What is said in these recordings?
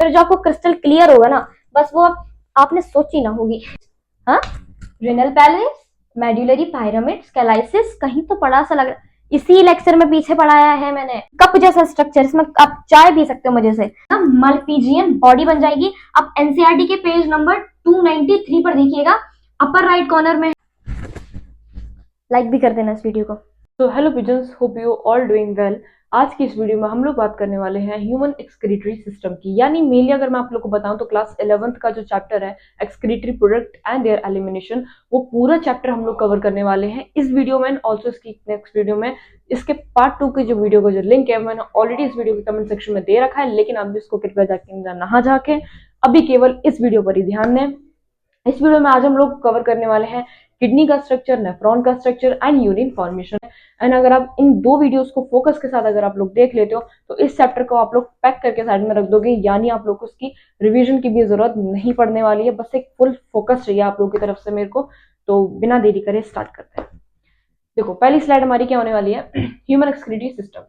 फिर जो आपको क्रिस्टल क्लियर होगा ना, बस वो आपने सोची ना होगी। हाँ, रिनल पैलेस, मेड्यूलरी पिरामिड, स्केलाइसिस, कहीं तो पढ़ा सा लग रहा है। इसी लेक्चर में पीछे पढ़ाया है मैंने। कप जैसा स्ट्रक्चर, इसमें आप चाय पी सकते हो मजे से। मल्पीजियन बॉडी बन जाएगी। आप एनसीईआरटी के पेज नंबर 293 पर देखिएगा, अपर राइट कॉर्नर में। लाइक भी कर देना इस वीडियो को। तो hello pigeons, hope you all doing well. आज की इस वीडियो में हम लोग बात करने वाले हैं ह्यूमन एक्सक्रीटरी सिस्टम की, यानी मेनली अगर मैं आप लोग को बताऊं तो क्लास 11th का जो चैप्टर है excretory product and there elimination, वो पूरा चैप्टर हम लोग कवर करने वाले हैं इस वीडियो में। ऑल्सो इसकी नेक्स्ट वीडियो में इसके पार्ट 2 की जो वीडियो का जो लिंक है मैंने ऑलरेडी इस वीडियो के कमेंट सेक्शन में दे रखा है, लेकिन आप भी इसको कृपया जाके नहा जाके अभी केवल इस वीडियो पर ही ध्यान दें। इस वीडियो में आज हम लोग कवर करने वाले हैं किडनी का स्ट्रक्चर, नेफ्रॉन का structure and urine formation. And अगर आप इन दो वीडियोस को फोकस के साथ अगर आप लोग देख लेते हो तो इस चैप्टर को आप लोग पैक करके साइड में रख दोगे, यानी आप लोग को उसकी रिवीजन की भी जरूरत नहीं पड़ने वाली है। बस एक फुल फोकस चाहिए आप लोग की तरफ से मेरे को। तो बिना देरी करे स्टार्ट करते हैं। देखो पहली स्लाइड हमारी क्या होने वाली है, human excretory system.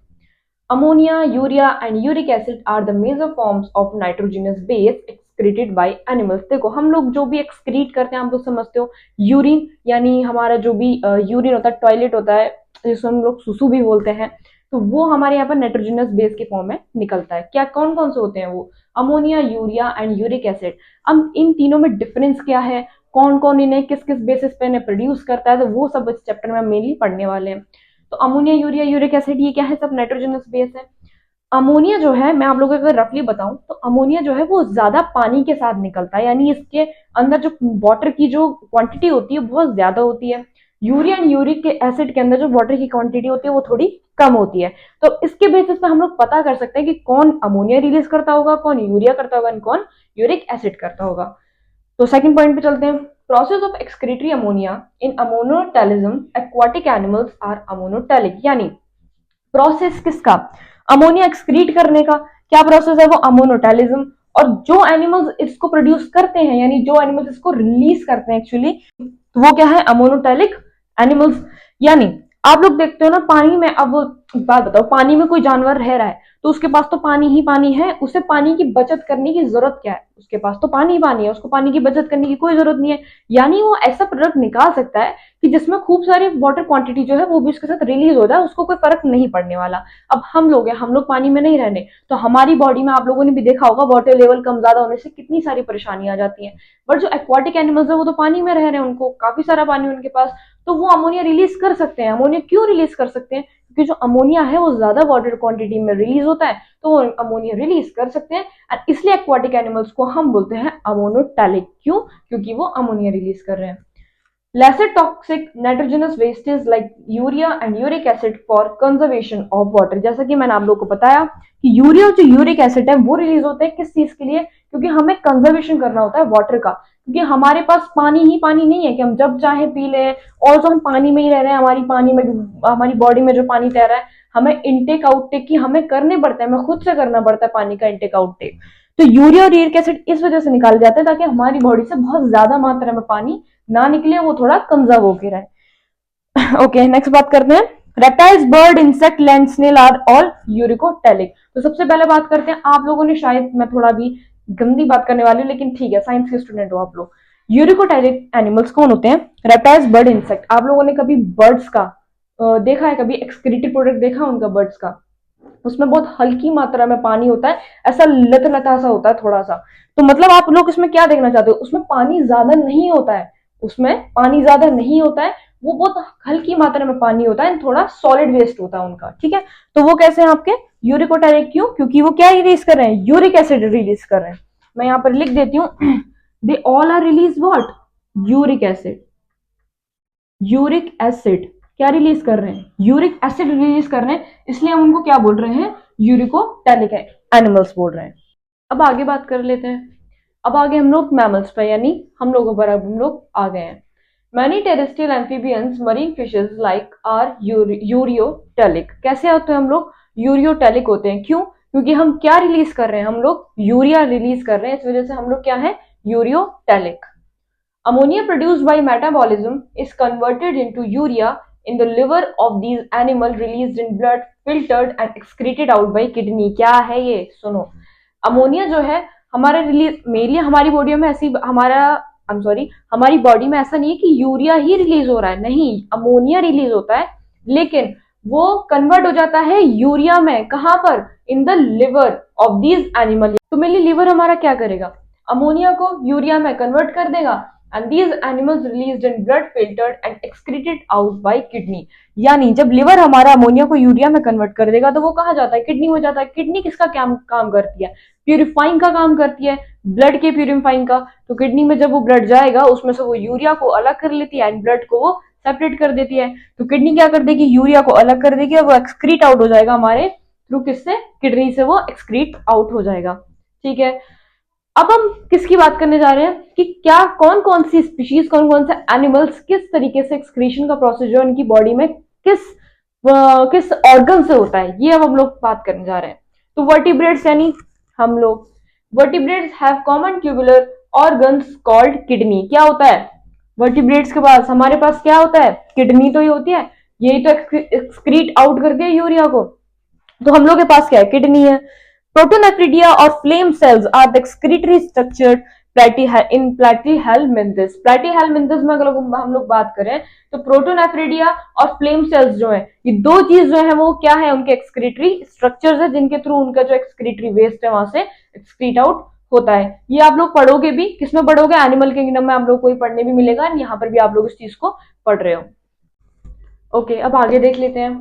Ammonia, urea and uric acid are the major forms of nitrogenous base excreted by animals. देखो हम लोग जो भी एक्सक्रीट करते हैं, हम लोग समझते हो यूरिन, यानी हमारा जो भी यूरिन होता है, टॉयलेट होता है, जिसको हम लोग सुसु भी बोलते हैं, तो वो हमारे यहाँ पर नाइट्रोजनस बेस के फॉर्म में निकलता है। क्या कौन कौन से होते हैं वो? Ammonia, urea and uric acid. अब इन तीनों में डिफरेंस क्या है, कौन कौन इन्हें किस किस बेसिस पे इन्हें प्रोड्यूस करता है, तो वो सब इस चैप्टर में हम मेनली पढ़ने वाले हैं। तो अमोनिया, यूरिया, यूरिक एसिड ये क्या है, सब नाइट्रोजनस बेस है। अमोनिया जो है, मैं आप लोगों को अगर रफली बताऊं तो अमोनिया जो है वो ज्यादा पानी के साथ निकलता है, यानी इसके अंदर जो वाटर की जो क्वांटिटी होती है बहुत ज्यादा होती है। यूरिया एंड यूरिक एसिड के अंदर जो वाटर की क्वांटिटी होती है वो थोड़ी कम होती है। तो इसके बेसिस पे हम लोग पता कर सकते हैं कि कौन अमोनिया रिलीज करता होगा, कौन यूरिया करता होगा, कौन यूरिक एसिड करता होगा। तो सेकंड पॉइंट पे चलते हैं। Process of excretory ammonia in ammonotelism, aquatic animals are ammonotelic. यानी प्रोसेस किसका, अमोनिया एक्सक्रीट करने का क्या प्रोसेस है, वो अमोनोटेलिज्म। और जो एनिमल्स इसको प्रोड्यूस करते हैं, यानी जो एनिमल्स इसको रिलीज करते हैं एक्चुअली, तो वो क्या है, अमोनोटेलिक एनिमल्स। यानी आप लोग देखते हो ना पानी में, अब बात बताओ, पानी में कोई जानवर रह रहा है तो उसके पास तो पानी ही पानी है, उसे पानी की बचत करने की जरूरत क्या है, उसके पास तो पानी ही पानी है, उसको पानी की बचत करने की कोई जरूरत नहीं है। यानी वो ऐसा प्रोडक्ट निकाल सकता है कि जिसमें खूब सारी वाटर क्वांटिटी जो है वो भी उसके साथ रिलीज हो जाए, उसको कोई फर्क नहीं पड़ने वाला। अब हम लोग हैं, हम लोग पानी में नहीं रहने, तो हमारी बॉडी में आप लोगों ने भी देखा होगा वाटर लेवल कम ज्यादा होने से कितनी सारी परेशानी आ जाती है। बट जो एक्वाटिक एनिमल्स है वो तो पानी में रह रहे हैं, उनको काफी सारा पानी उनके पास, तो वो अमोनिया रिलीज कर सकते हैं। अमोनिया क्यों रिलीज कर सकते हैं, क्योंकि जो अमोनिया है वो ज्यादा वाटर क्वांटिटी में रिलीज होता है, तो वो अमोनिया रिलीज कर सकते हैं। और इसलिए एक्वाटिक एनिमल्स को हम बोलते हैं अमोनोटेलिक। क्यों? क्योंकि वो अमोनिया रिलीज कर रहे हैं। Lesser toxic nitrogenous wastes like urea and uric acid for conservation of water। जैसा कि मैंने आप लोगों को बताया कि यूरिया और जो यूरिक एसिड है वो रिलीज होते हैं किस चीज के लिए, क्योंकि हमें कंजर्वेशन करना होता है वाटर का, क्योंकि हमारे पास पानी ही पानी नहीं है कि हम जब चाहे पी लें। और जो हम पानी में ही रह रहे हैं, हमारी पानी में, हमारी बॉडी में जो पानी तैर रहा है, हमें इनटेक आउटटेक की हमें करने पड़ता है, हमें खुद से करना पड़ता है पानी का इनटेक आउटटेक। तो यूरिया और यूरिक एसिड इस वजह से निकाले जाते हैं ताकि हमारी बॉडी से बहुत ज्यादा मात्रा में पानी ना निकले, वो थोड़ा कंजर्व होके रहे। ओके, नेक्स्ट बात करते हैं। Reptiles, bird, insect, land snail are all uricotelic. तो सबसे पहले बात करते हैं, आप लोगों ने शायद, मैं थोड़ा भी गंदी बात करने वाली हूँ लेकिन ठीक है, साइंस के स्टूडेंट हो आप लोग। यूरिकोटेलिक एनिमल्स कौन होते हैं? Reptiles, bird, insect. आप लोगों ने कभी बर्ड्स का देखा है, कभी एक्सक्रीटिव प्रोडक्ट देखा उनका बर्ड्स का? उसमें बहुत हल्की मात्रा में पानी होता है, ऐसा लत लता सा होता है थोड़ा सा। तो मतलब आप लोग इसमें क्या देखना चाहते हो, उसमें पानी ज्यादा नहीं होता है, उसमें पानी ज्यादा नहीं होता है, वो बहुत हल्की मात्रा में पानी होता है, थोड़ा सॉलिड वेस्ट होता है उनका, ठीक है। तो वो कैसे हैं आपके यूरिकोटेलिक? क्यों? क्योंकि वो क्या रिलीज कर रहे हैं, यूरिक एसिड रिलीज कर रहे हैं। मैं यहाँ पर लिख देती हूँ, they all are release what, uric acid. Uric acid क्या रिलीज कर रहे हैं, यूरिक एसिड रिलीज कर रहे हैं, इसलिए हम उनको क्या बोल रहे हैं, यूरिकोटेलिक एनिमल्स बोल रहे हैं। अब आगे बात कर लेते हैं। अब आगे हम लोग मैमल्स पे, यानी हम लोगों पर अब हम लोग आ गए हैं। Many terrestrial amphibians, marine fishes like are ureotelic. कैसे होते हैं हम लोग, यूरियोटेलिक होते हैं। क्यों? क्योंकि हम क्या रिलीज कर रहे हैं, हम लोग यूरिया रिलीज कर रहे हैं, इस वजह से हम लोग क्या है, ureotelic. Ammonia produced by metabolism is converted into urea in the liver of these animals, released in blood, filtered and excreted out by kidney। क्या है ये, सुनो। अमोनिया जो है हमारा रिलीज मेनली हमारी बॉडी में ऐसी हमारी बॉडी में ऐसा नहीं है कि यूरिया ही रिलीज हो रहा है, नहीं, अमोनिया रिलीज होता है, लेकिन वो कन्वर्ट हो जाता है यूरिया में। कहां पर? In the liver of these animal. तो मेनली लिवर हमारा क्या करेगा? अमोनिया को यूरिया में कन्वर्ट कर देगा, and these animals released in blood filtered and excreted out by kidney. यानी जब लिवर हमारा अमोनिया को यूरिया में कन्वर्ट कर देगा तो वो कहाँ जाता है? किडनी में जाता है। किडनी किसका काम करती है? प्यूरिफाइंग का काम करती है, ब्लड के प्यूरिफाइंग का। तो किडनी में जब वो ब्लड जाएगा उसमें से वो यूरिया को अलग कर लेती है एंड ब्लड को वो सेपरेट कर देती है। तो किडनी क्या कर देगी? यूरिया को अलग कर देगी और वो एक्सक्रीट आउट हो जाएगा हमारे थ्रू, किससे? किडनी से वो एक्सक्रीट आउट हो जाएगा। ठीक है, अब हम किसकी बात करने जा रहे हैं कि क्या कौन कौन सी स्पीशीज, कौन कौन से एनिमल्स किस तरीके से एक्सक्रीशन का प्रोसेस जो उनकी बॉडी में किस ऑर्गन से होता है, ये अब हम लोग बात करने जा रहे हैं। तो वर्टिब्रेट्स यानी हम लोग, vertebrates have common tubular organs called kidney. क्या होता है वर्टिब्रेट्स के पास? हमारे पास क्या होता है? किडनी तो ही होती है, यही तो एक्सक्रीट आउट करके यूरिया को। तो हम लोग के पास क्या है? किडनी है। प्रोटोनेफ्रिडिया और flame cells are the excretory structure in Platyhelminthes. Platyhelminthes में अगर हम लोग बात करें तो प्रोटोनेफ्रिडिया और फ्लेम सेल्स जो है, ये दो चीज जो है वो क्या है? उनके एक्सक्रीटरी स्ट्रक्चर्स है, जिनके थ्रू उनका जो एक्सक्रीटरी वेस्ट है वहां से एक्सक्रीट आउट होता है। ये आप लोग पढ़ोगे भी, किसमें पढ़ोगे? एनिमल किंगडम में आप लोग को ही पढ़ने भी मिलेगा, यहाँ पर भी आप लोग इस चीज को पढ़ रहे हो। ओके, अब आगे देख लेते हैं।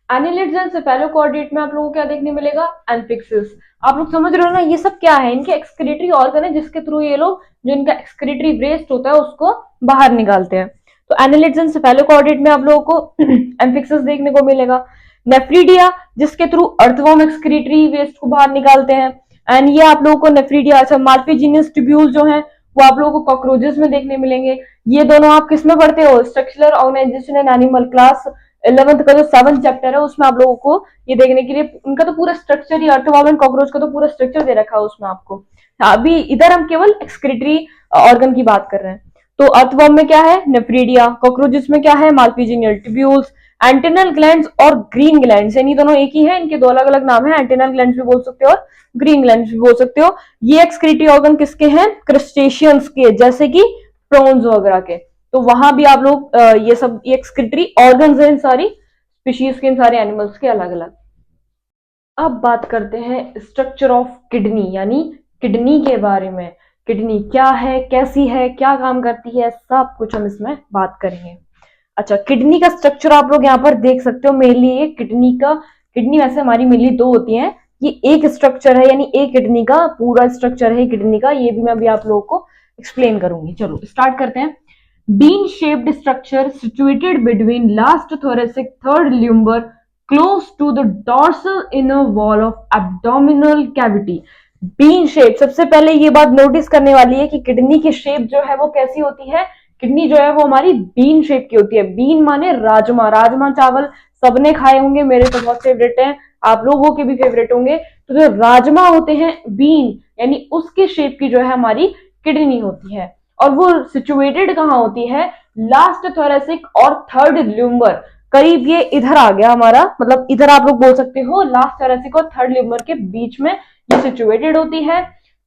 एनिलिड्स एंड सेफेलोकॉर्डेट में आप लोगों को क्या देखने मिलेगा? एम्फिक्सिस। आप लोग समझ रहे हो ना, ये सब क्या है? इनके एक्सक्रीटरी ऑर्गन है, जिसके थ्रू ये लोग जो इनका एक्सक्रीटरी वेस्ट होता है उसको बाहर निकालते हैं। तो एनिलिड्स एंड सेफेलोकॉर्डेट में आप लोगों को एम्फिक्सिस देखने को मिलेगा। नेफ्रीडिया, जिसके थ्रू अर्थवर्म एक्सक्रीटरी वेस्ट को बाहर निकालते हैं, एंड ये आप लोगों को नेफ्रीडिया, अच्छा माल्फिजीनियस ट्यूब्यूल जो है वो आप लोगों को कॉकरोचेस में देखने मिलेंगे। ये दोनों आप किस में पढ़ते हो? Structural organisation and animal class 11th का जो 7th चैप्टर है उसमें आप लोगों को ये देखने के लिए, उनका तो पूरा structure he, earthworm and cockroach का तो पूरा स्ट्रक्चर दे रखा है उसमें आपको। अभी इधर हम केवल एक्सक्रीटरी ऑर्गन की बात कर रहे हैं। तो अर्थवर्म में क्या है? नेफ्रीडिया। कॉकरोचेस में क्या है? माल्फिजीनियल ट्यूब्यूल्स। एंटेनल ग्लैंड्स और ग्रीन ग्लैंड्स, यानी दोनों एक ही है, इनके दो अलग अलग नाम है। एंटेनल ग्लैंड्स भी बोल सकते हो और ग्रीन ग्लैंड्स भी बोल सकते हो। ये एक्सक्रीटरी ऑर्गन किसके हैं? क्रस्टेशियंस के, जैसे कि प्रॉन्स वगैरह के। तो वहां भी आप लोग ये सब एक्सक्रीटरी ऑर्गन्स हैं इन सारी स्पीशीज के, इन सारे एनिमल्स के अलग अलग। अब बात करते हैं स्ट्रक्चर ऑफ किडनी, यानी किडनी के बारे में। किडनी क्या है, कैसी है, क्या काम करती है, सब कुछ हम इसमें बात करेंगे। अच्छा, किडनी का स्ट्रक्चर आप लोग यहाँ पर देख सकते हो। मेनली ये किडनी वैसे हमारी मेनली दो होती है, ये एक स्ट्रक्चर है, यानी एक किडनी का पूरा स्ट्रक्चर है किडनी का। ये भी मैं अभी आप लोगों को एक्सप्लेन करूंगी। चलो स्टार्ट करते हैं। bean shaped structure situated between last thoracic third lumbar close to the dorsal inner wall of abdominal cavity। Bean shape, सबसे पहले ये बात नोटिस करने वाली है कि किडनी की शेप जो है वो कैसी होती है? किडनी जो है वो हमारी बीन शेप की होती है। बीन माने राजमा, राजमा चावल सबने खाए होंगे, मेरे तो बहुत फेवरेट है, आप लोगों के भी फेवरेट होंगे। तो जो राजमा होते हैं बीन, यानी उसके शेप की जो है हमारी किडनी होती है। और वो सिचुएटेड कहाँ होती है? लास्ट थोरेसिक और थर्ड ल्यूमर, करीब ये इधर आ गया हमारा, मतलब इधर आप लोग बोल सकते हो, लास्ट थोरेसिक और थर्ड ल्यूमर के बीच में ये सिचुएटेड होती है।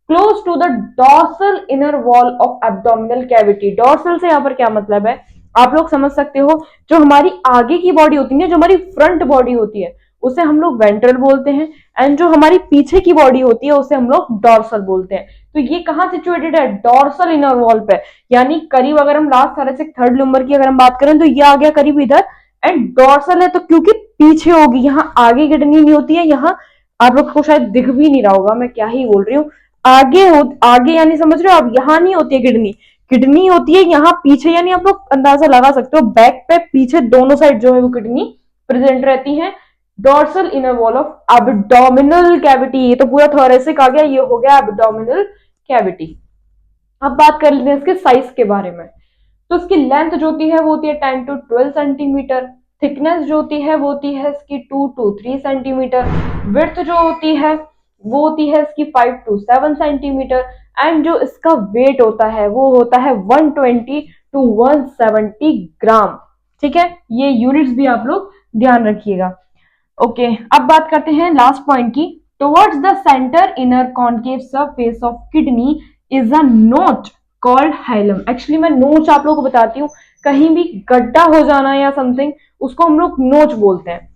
Close to the dorsal inner wall of abdominal cavity. Dorsal से यहाँ पर क्या मतलब है आप लोग समझ सकते हो? जो हमारी आगे की बॉडी होती है, जो हमारी फ्रंट बॉडी होती है, उसे हम लोग वेंट्रल बोलते हैं, एंड जो हमारी पीछे की बॉडी होती है उसे हम लोग डॉर्सल बोलते हैं। तो ये कहाँ सिचुएटेड है? डॉर्सल इनर वॉल पे, यानी करीब अगर हम लास्ट थोरेसिक थर्ड लुम्बर की अगर हम बात करें तो ये आ गया करीब इधर, एंड डॉर्सल है तो क्योंकि पीछे होगी, यहाँ आगे किडनी नहीं होती है। यहाँ आप लोग को शायद दिख भी नहीं रहा होगा, मैं क्या ही बोल रही हूँ, आगे यानी समझ रहे हो आप, यहाँ नहीं होती है किडनी, किडनी होती है यहाँ पीछे, यानी आप लोग अंदाजा लगा सकते हो बैक पे पीछे दोनों साइड जो है वो किडनी प्रेजेंट रहती है। Dorsal inner wall of abdominal cavity, ये तो पूरा थोरेसिक आ गया, ये हो गया एब्डोमिनल कैविटी। अब बात कर लेते हैं इसके साइज के बारे में। तो इसकी लेंथ जो होती है वो होती है 10 to 12 सेंटीमीटर। थिकनेस जो होती है वो होती है इसकी 2 to 3 सेंटीमीटर। विड्थ जो होती है वो होती है इसकी 5 to 7 सेंटीमीटर। एंड जो इसका वेट होता है वो होता है 120 to 170 ग्राम। ठीक है, ये यूनिट्स भी आप लोग ध्यान रखिएगा। ओके, अब बात करते हैं लास्ट पॉइंट की, towards the centre inner concave surface of kidney is a नोच कॉल्ड हाइलम। एक्चुअली मैं नोच आप लोगों को बताती हूँ, कहीं भी गड्ढा हो जाना या समथिंग, उसको हम लोग नोच बोलते हैं।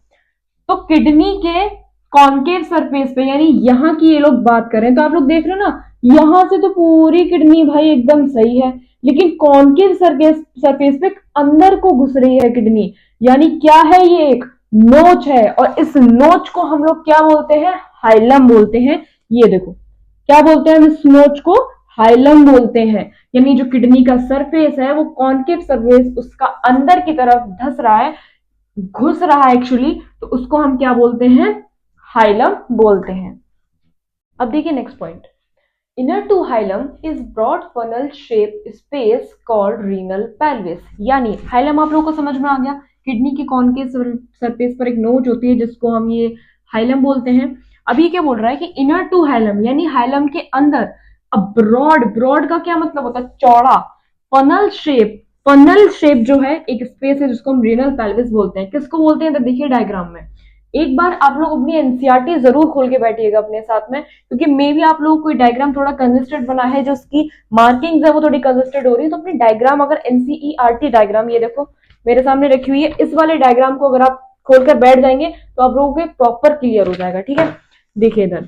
तो किडनी के कॉन्केव सरफेस पे, यानी यहाँ की ये लोग बात कर रहे हैं, तो आप लोग देख रहे हो ना, यहां से तो पूरी किडनी भाई एकदम सही है, लेकिन कॉन्केव सरफेस पे अंदर को घुस रही है किडनी, यानी क्या है, ये एक नोच है, और इस नोच को हम लोग क्या बोलते हैं, हाइलम बोलते हैं। ये देखो क्या बोलते हैं, इस नोच को हाइलम बोलते हैं। यानी जो किडनी का सरफेस है वो कॉन्केव सरफेस उसका अंदर की तरफ धस रहा है, घुस रहा है एक्चुअली, तो उसको हम क्या बोलते हैं, हाइलम बोलते हैं। अब देखिए next point, inner to hilum is broad funnel shape space called renal pelvis. यानी हाइलम आप लोगों को समझ में आ गया, किडनी के कॉन्केव सरफेस पर एक नोच होती है जिसको हम ये हाइलम बोलते हैं। अब ये क्या बोल रहा है कि इनर टू हाइलम, यानी हाइलम के अंदर ब्रॉड, ब्रॉड का क्या मतलब होता है, चौड़ा, फनल शेप जो है एक स्पेस है जिसको हम रीनल पेल्विस बोलते हैं। किसको बोलते हैं, तो देखिए डायग्राम में, एक बार आप लोग अपनी एनसीईआरटी जरूर खोल के बैठिएगा अपने साथ में, क्योंकि मे भी आप लोगों को कोई डायग्राम थोड़ा कंजेस्टेड बना है, जो उसकी मार्किंग्स है वो थोड़ी कंजेस्टेड हो रही है, तो अपनी डायग्राम, अगर एनसीईआरटी डायग्राम, ये देखो मेरे सामने रखी हुई है, इस वाले डायग्राम को अगर आप खोलकर बैठ जाएंगे तो आप लोगों को प्रॉपर क्लियर हो जाएगा। ठीक है, देखिए इधर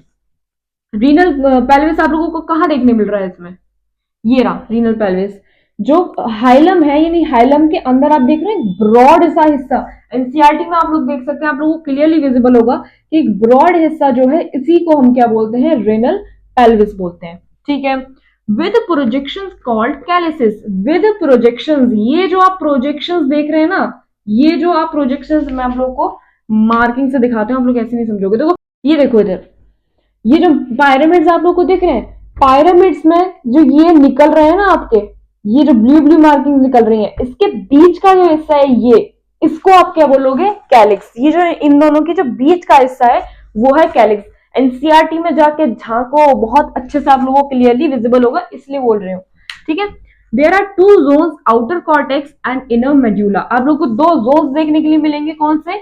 रीनल पेल्विस आप लोगों को कहाँ देखने मिल रहा है, इसमें ये रहा रीनल पेल्विस। जो हाइलम है, यानी हाइलम के अंदर आप देख रहे हैं ब्रॉड सा हिस्सा, एनसीईआरटी में आप लोग देख सकते हैं, आप लोगों को क्लियरली विजिबल होगा कि एक ब्रॉड हिस्सा जो है, इसी को हम क्या बोलते हैं, रीनल पेल्विस बोलते हैं। ठीक है, with projections called calyces. With projections, ये जो आप प्रोजेक्शंस देख रहे हैं ना, ये जो आप प्रोजेक्शंस, मैं आप लोगों को मार्किंग से दिखाते हैं, आप लोग ऐसे नहीं समझोगे। देखो ये देखो इधर, ये जो पायरामिड्स आप लोग को दिख रहे हैं, पायरामिड्स में जो ये निकल रहे हैं ना आपके, ये जो ब्लू ब्लू मार्किंग निकल रही है, इसके बीच का जो हिस्सा है ये, इसको आप क्या बोलोगे, कैलिक्स। ये जो इन दोनों की जो बीच का हिस्सा है वो है कैलिक्स। एनसीईआरटी में जाके झांको, बहुत अच्छे से आप लोगों को क्लियरली विजिबल होगा, इसलिए बोल रही हूँ। ठीक है, there are two zones, outer cortex and inner medulla. आप लोग को दो जोन्स देखने के लिए मिलेंगे, कौन से,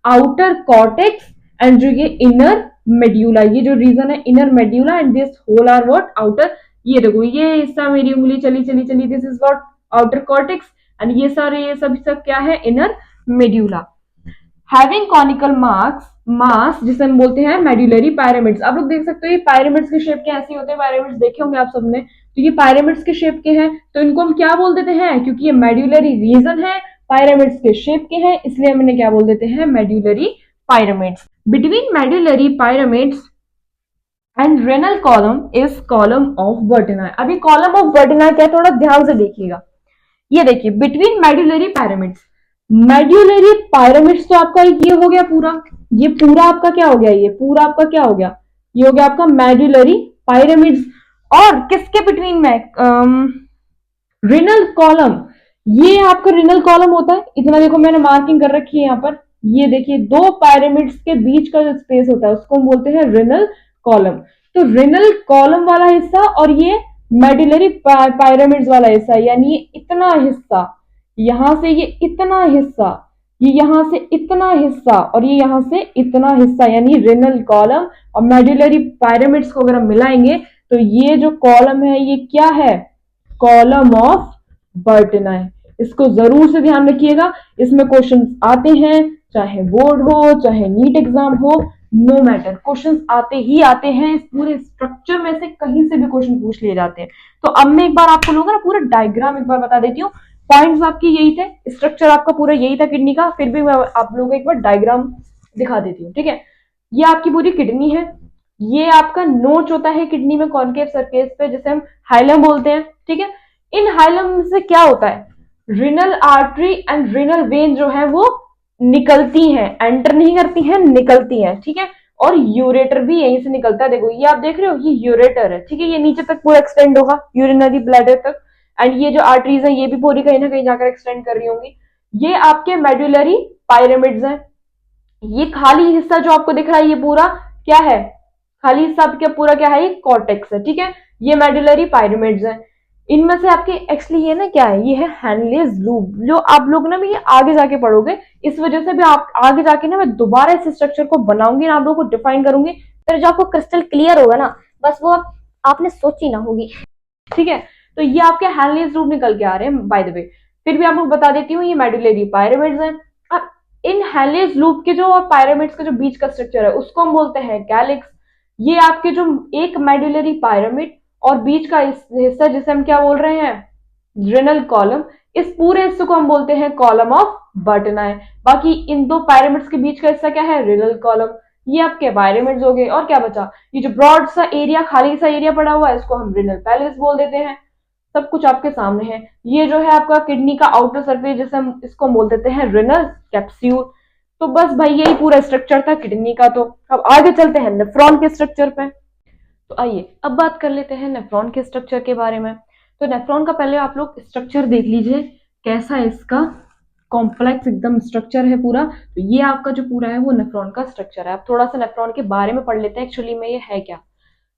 आउटर कॉर्टेक्स एंड जो ये इनर मेड्यूला, ये जो रीजन है inner medulla, and this whole are what, outer. ये देखो ये हिस्सा, मेरी उंगली चली चली चली, this is what, outer cortex, and ये सारे, ये सब क्या है, inner medulla. Having conical mass, जिसे हम बोलते हैं मेड्यूलरी पायरामिड्स। आप लोग देख सकते हो ये पायरामिड्स के शेप के ऐसे होते हैं, पायरामिड्स देखे होंगे आप सबने, तो ये पायरामिड्स के शेप के हैं, तो इनको हम क्या बोल देते हैं, क्योंकि ये मेड्यूलरी रीजन है, पायरामिड्स के शेप के हैं, इसलिए हम इन्हें क्या बोल देते हैं, medullary pyramids. Between medullary pyramids and renal column is column of Bertini. अभी column of Bertini क्या है, थोड़ा ध्यान से देखिएगा। ये देखिए between medullary pyramids, medullary pyramids तो आपका ये हो गया पूरा, ये पूरा आपका क्या हो गया, ये पूरा आपका क्या हो गया, ये हो गया आपका medullary pyramids। और किसके बिटवीन में, रिनल कॉलम, ये आपका रिनल कॉलम होता है, इतना देखो मैंने मार्किंग कर रखी है यहाँ पर, ये देखिए दो पायरामिड्स के बीच का जो स्पेस होता है उसको हम बोलते हैं रिनल कॉलम। तो रिनल कॉलम वाला हिस्सा और ये मेडुलरी पायरामिड्स वाला हिस्सा, यानी ये इतना हिस्सा, यहां से ये इतना हिस्सा, ये यहां से इतना हिस्सा, और ये यहां से इतना हिस्सा, यानी रिनल कॉलम और मेडुलरी पायरामिड्स को अगर हम मिलाएंगे तो ये जो कॉलम है ये क्या है, कॉलम ऑफ बर्टनी। इसको जरूर से ध्यान रखिएगा, इसमें क्वेश्चंस आते हैं, चाहे बोर्ड हो चाहे नीट एग्जाम हो, नो मैटर, क्वेश्चंस आते ही आते हैं। इस पूरे स्ट्रक्चर में से कहीं से भी क्वेश्चन पूछ लिए जाते हैं। तो अब मैं एक बार आपको लोगों ना पूरा डायग्राम एक बार बता देती हूँ। पॉइंट्स आपके यही थे, स्ट्रक्चर आपका पूरा यही था किडनी का, फिर भी मैं आप लोगों को एक बार डायग्राम दिखा देती हूँ। ठीक है, ये आपकी पूरी किडनी है, ये आपका नोच होता है किडनी में कॉन्केव सरफेस पे, जिसे हम हाइलम बोलते हैं। ठीक है, इन हाइलम से क्या होता है, renal artery and renal vein जो है वो निकलती हैं, एंटर नहीं करती हैं, निकलती हैं। ठीक है, और यूरेटर भी यहीं से निकलता है। देखो ये आप देख रहे हो, ये यूरेटर है। ठीक है, ये नीचे तक पूरा एक्सटेंड होगा यूरिनरी ब्लैडर तक, एंड ये जो आर्टरीज है ये भी पूरी कहीं ना कहीं जाकर एक्सटेंड कर रही होंगी। ये आपके मेडुलरी पायरामिड्स हैं। ये खाली हिस्सा जो आपको दिख रहा है ये पूरा क्या है, खाली हिस्सा आपका पूरा क्या है, ये कॉर्टेक्स है। ठीक है, ये मेडुलरी पायरामिड्स हैं। इनमें से आपके एक्चुअली ये ना क्या है, ये है हैनलेस लूप, जो आप लोग ना भी ये आगे जाके पढ़ोगे, इस वजह से भी आप आगे जाके ना मैं दोबारा इस स्ट्रक्चर को बनाऊंगी ना आप लोगों को डिफाइन करूंगी, फिर जो आपको क्रिस्टल क्लियर होगा ना, बस वो आपने सोची ना होगी। ठीक है, तो ये आपके हैनलीज लूप निकल के आ रहे हैं बाय द वे। फिर भी आपको बता देती हूँ, ये मेडुलरी पायरामिड्स हैं। अब इन हैनलीज लूप के जो पायरामिड्स का जो बीच का स्ट्रक्चर है उसको हम बोलते हैं कैलिक्स। ये आपके जो एक मेडुलरी पायरामिड और बीच का हिस्सा जिसे हम क्या बोल रहे हैं, रेनल कॉलम, इस पूरे हिस्से को हम बोलते हैं कॉलम ऑफ बर्टनाई। बाकी इन दो पायरामिड्स के बीच का हिस्सा क्या है, रेनल कॉलम। ये आपके पायरामिड्स हो गए। और क्या बचा, ये जो ब्रॉड सा एरिया, खाली सा एरिया पड़ा हुआ है, इसको हम रेनल पैलेस बोल देते हैं। सब कुछ आपके सामने है। ये जो है आपका किडनी का आउटर सरफेस, जिसे हम इसको बोल देते हैं रेनल कैप्सूल। तो बस भाई यही पूरा स्ट्रक्चर था किडनी का। तो अब आगे चलते हैं नेफ्रॉन के स्ट्रक्चर पे। तो आइए अब बात कर लेते हैं नेफ्रॉन के स्ट्रक्चर के बारे में। तो नेफ्रॉन का पहले आप लोग स्ट्रक्चर देख लीजिए, कैसा है इसका कॉम्प्लेक्स एकदम स्ट्रक्चर है पूरा। तो ये आपका जो पूरा है वो नेफ्रॉन का स्ट्रक्चर है। अब थोड़ा सा नेफ्रॉन के बारे में पढ़ लेते हैं एक्चुअली में ये है क्या।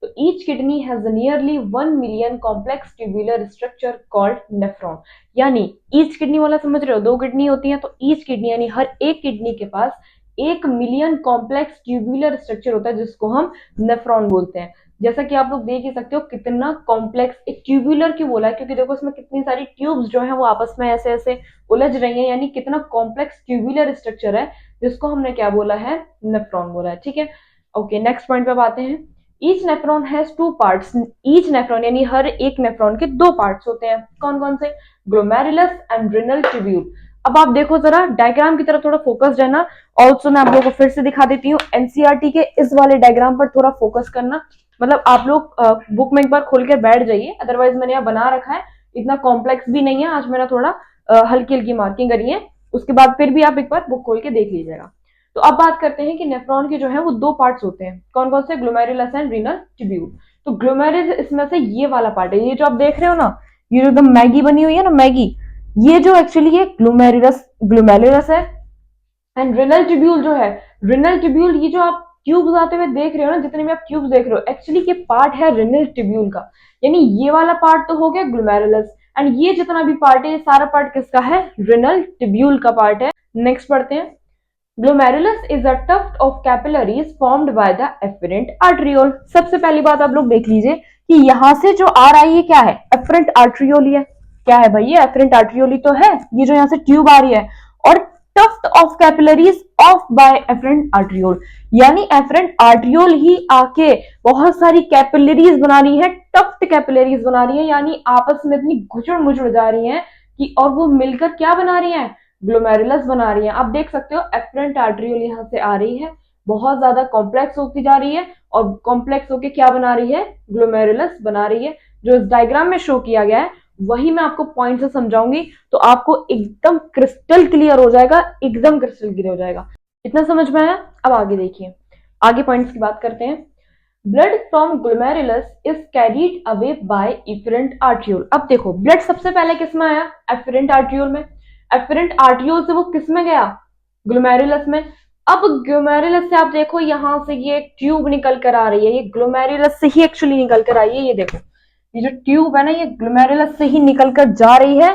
तो each kidney has nearly 1 million complex tubular structure called nephron. यानी ईच किडनी वाला समझ रहे हो, 2 किडनी होती है, तो ईच किडनी यानी हर एक किडनी के पास 1 मिलियन कॉम्प्लेक्स ट्यूबुलर स्ट्रक्चर होता है, जिसको हम नेफ्रॉन बोलते हैं। जैसा कि आप लोग देख ही सकते हो कितना कॉम्प्लेक्स, एक ट्यूबुलर क्यों बोला है, क्योंकि देखो इसमें कितनी सारी ट्यूब्स जो है वो आपस में ऐसे ऐसे उलझ रही हैं, यानी कितना कॉम्प्लेक्स ट्यूबुलर स्ट्रक्चर है, जिसको हमने क्या बोला है, नेफ्रॉन बोला है। ठीक है, ओके, नेक्स्ट पॉइंट पे आते हैं। Each nephron has 2 parts. Each nephron यानी हर एक नेफ्रॉन के 2 पार्ट्स होते हैं। कौन कौन से, ग्लोमेरुलस एंड रेनल ट्यूब्यूल। अब आप देखो जरा डायग्राम की तरफ थोड़ा फोकस रहना। ऑल्सो मैं आप लोगों को फिर से दिखा देती हूँ, एनसीईआरटी के इस वाले डायग्राम पर थोड़ा फोकस करना। मतलब आप लोग बुक में एक बार खोल कर बैठ जाइए, अदरवाइज मैंने यहाँ बना रखा है, इतना कॉम्प्लेक्स भी नहीं है। आज मैंने थोड़ा हल्की हल्की मार्किंग करी है, उसके बाद फिर भी आप एक बार बुक खोल के देख लीजिएगा। तो अब बात करते हैं कि नेफ्रॉन के जो है वो 2 पार्ट्स होते हैं। कौन कौन से, ग्लोमेरुलस एंड रेनल ट्यूब्यूल। तो ग्लोमेरुलस इसमें से ये वाला पार्ट है, ये जो आप देख रहे हो ना, ये जो एकदम मैगी बनी हुई है ना, मैगी, ये जो एक्चुअली ये ग्लोमेरुलस है। एंड रेनल ट्यूब्यूल जो है, रेनल ट्यूब्यूल, ये जो आप ट्यूब्स आते हुए देख रहे हो ना, जितने भी आप ट्यूब्स देख रहे हो, एक्चुअली ये पार्ट है रेनल ट्यूब्यूल का। यानी ये वाला पार्ट तो हो गया ग्लोमेरुलस, एंड ये जितना भी पार्ट है, ये सारा पार्ट किसका है, रेनल ट्यूब्यूल का पार्ट है। नेक्स्ट पढ़ते हैं। Glomerulus is a tuft of capillaries formed by the afferent arteriole. सबसे पहली बात आप लोग देख लीजिए कि यहां से जो आ रहा है ये क्या है, एफरेंट आर्ट्रियोली है। क्या है भाई, ये एफरेंट आर्ट्रियोली तो है, ये जो यहां से ट्यूब आ रही है। और tuft of capillaries of by efferent arteriole, यानी एफरेंट आर्ट्रियोल ही आके बहुत सारी कैपिलरीज बना रही है, टफ्ट कैपिलरीज बना रही है, यानी आपस में इतनी घुचड़ मुचड़ जा रही है कि, और वो मिलकर क्या बना रही है, ग्लोमेरुलस बना रही है। आप देख सकते हो एफरेंट आर्ट्रियोल यहाँ से आ रही है, बहुत ज्यादा कॉम्प्लेक्स होती जा रही है, और कॉम्प्लेक्स होके क्या बना रही है, ग्लोमेरुलस बना रही है। जो इस डायग्राम में शो किया गया है वही मैं आपको पॉइंट से समझाऊंगी, तो आपको एकदम क्रिस्टल क्लियर हो जाएगा, एकदम क्रिस्टल क्लियर हो जाएगा। इतना समझ में आया। अब आगे देखिए, आगे पॉइंट्स की बात करते हैं। Blood from glomerulus is carried away by efferent arteriole. अब देखो ब्लड सबसे पहले किस में आया, एफरेंट आर्ट्रियोल में। एफरेंट आर्ट्रियोल से वो किस में गया, ग्लोमेरुलस में। अब ग्लोमेरुलस से आप देखो यहां से ये ट्यूब निकल कर आ रही है, ये ग्लोमेरुलस से ही एक्चुअली निकल कर आई है। ये देखो ये जो ट्यूब है ना, ये ग्लोमेरुलस से ही निकल कर जा रही है।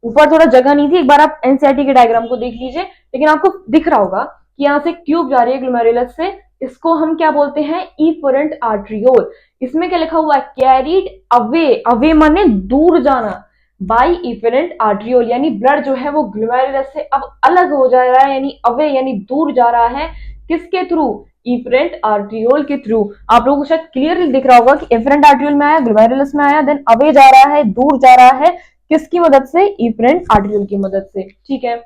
ऊपर थोड़ा जगह नहीं थी, एक बार आप एनसीईआरटी के डायग्राम को देख लीजिए, लेकिन आपको दिख रहा होगा कि यहाँ से ट्यूब जा रही है ग्लोमेरुलस से। इसको हम क्या बोलते हैं, इफरेंट आर्ट्रियोल। इसमें क्या लिखा हुआ है, कैरीड अवे, अवे माने दूर जाना, बाई इफरेंट आर्ट्रियोल, यानी ब्लड जो है वो ग्लोमेरुलस से अब अलग हो जा रहा है, यानी अवे यानी दूर जा रहा है। किसके थ्रू, इफरेंट आर्ट्रियोल के थ्रू। आप लोगों को शायद क्लियरली दिख रहा होगा कि इफरेंट आर्ट्रियोल में आया, ग्लोमेरुलस में आया, देन अवे जा रहा है, दूर जा रहा है, किसकी मदद से, इफरेंट आर्ट्रियोल की मदद से। ठीक है,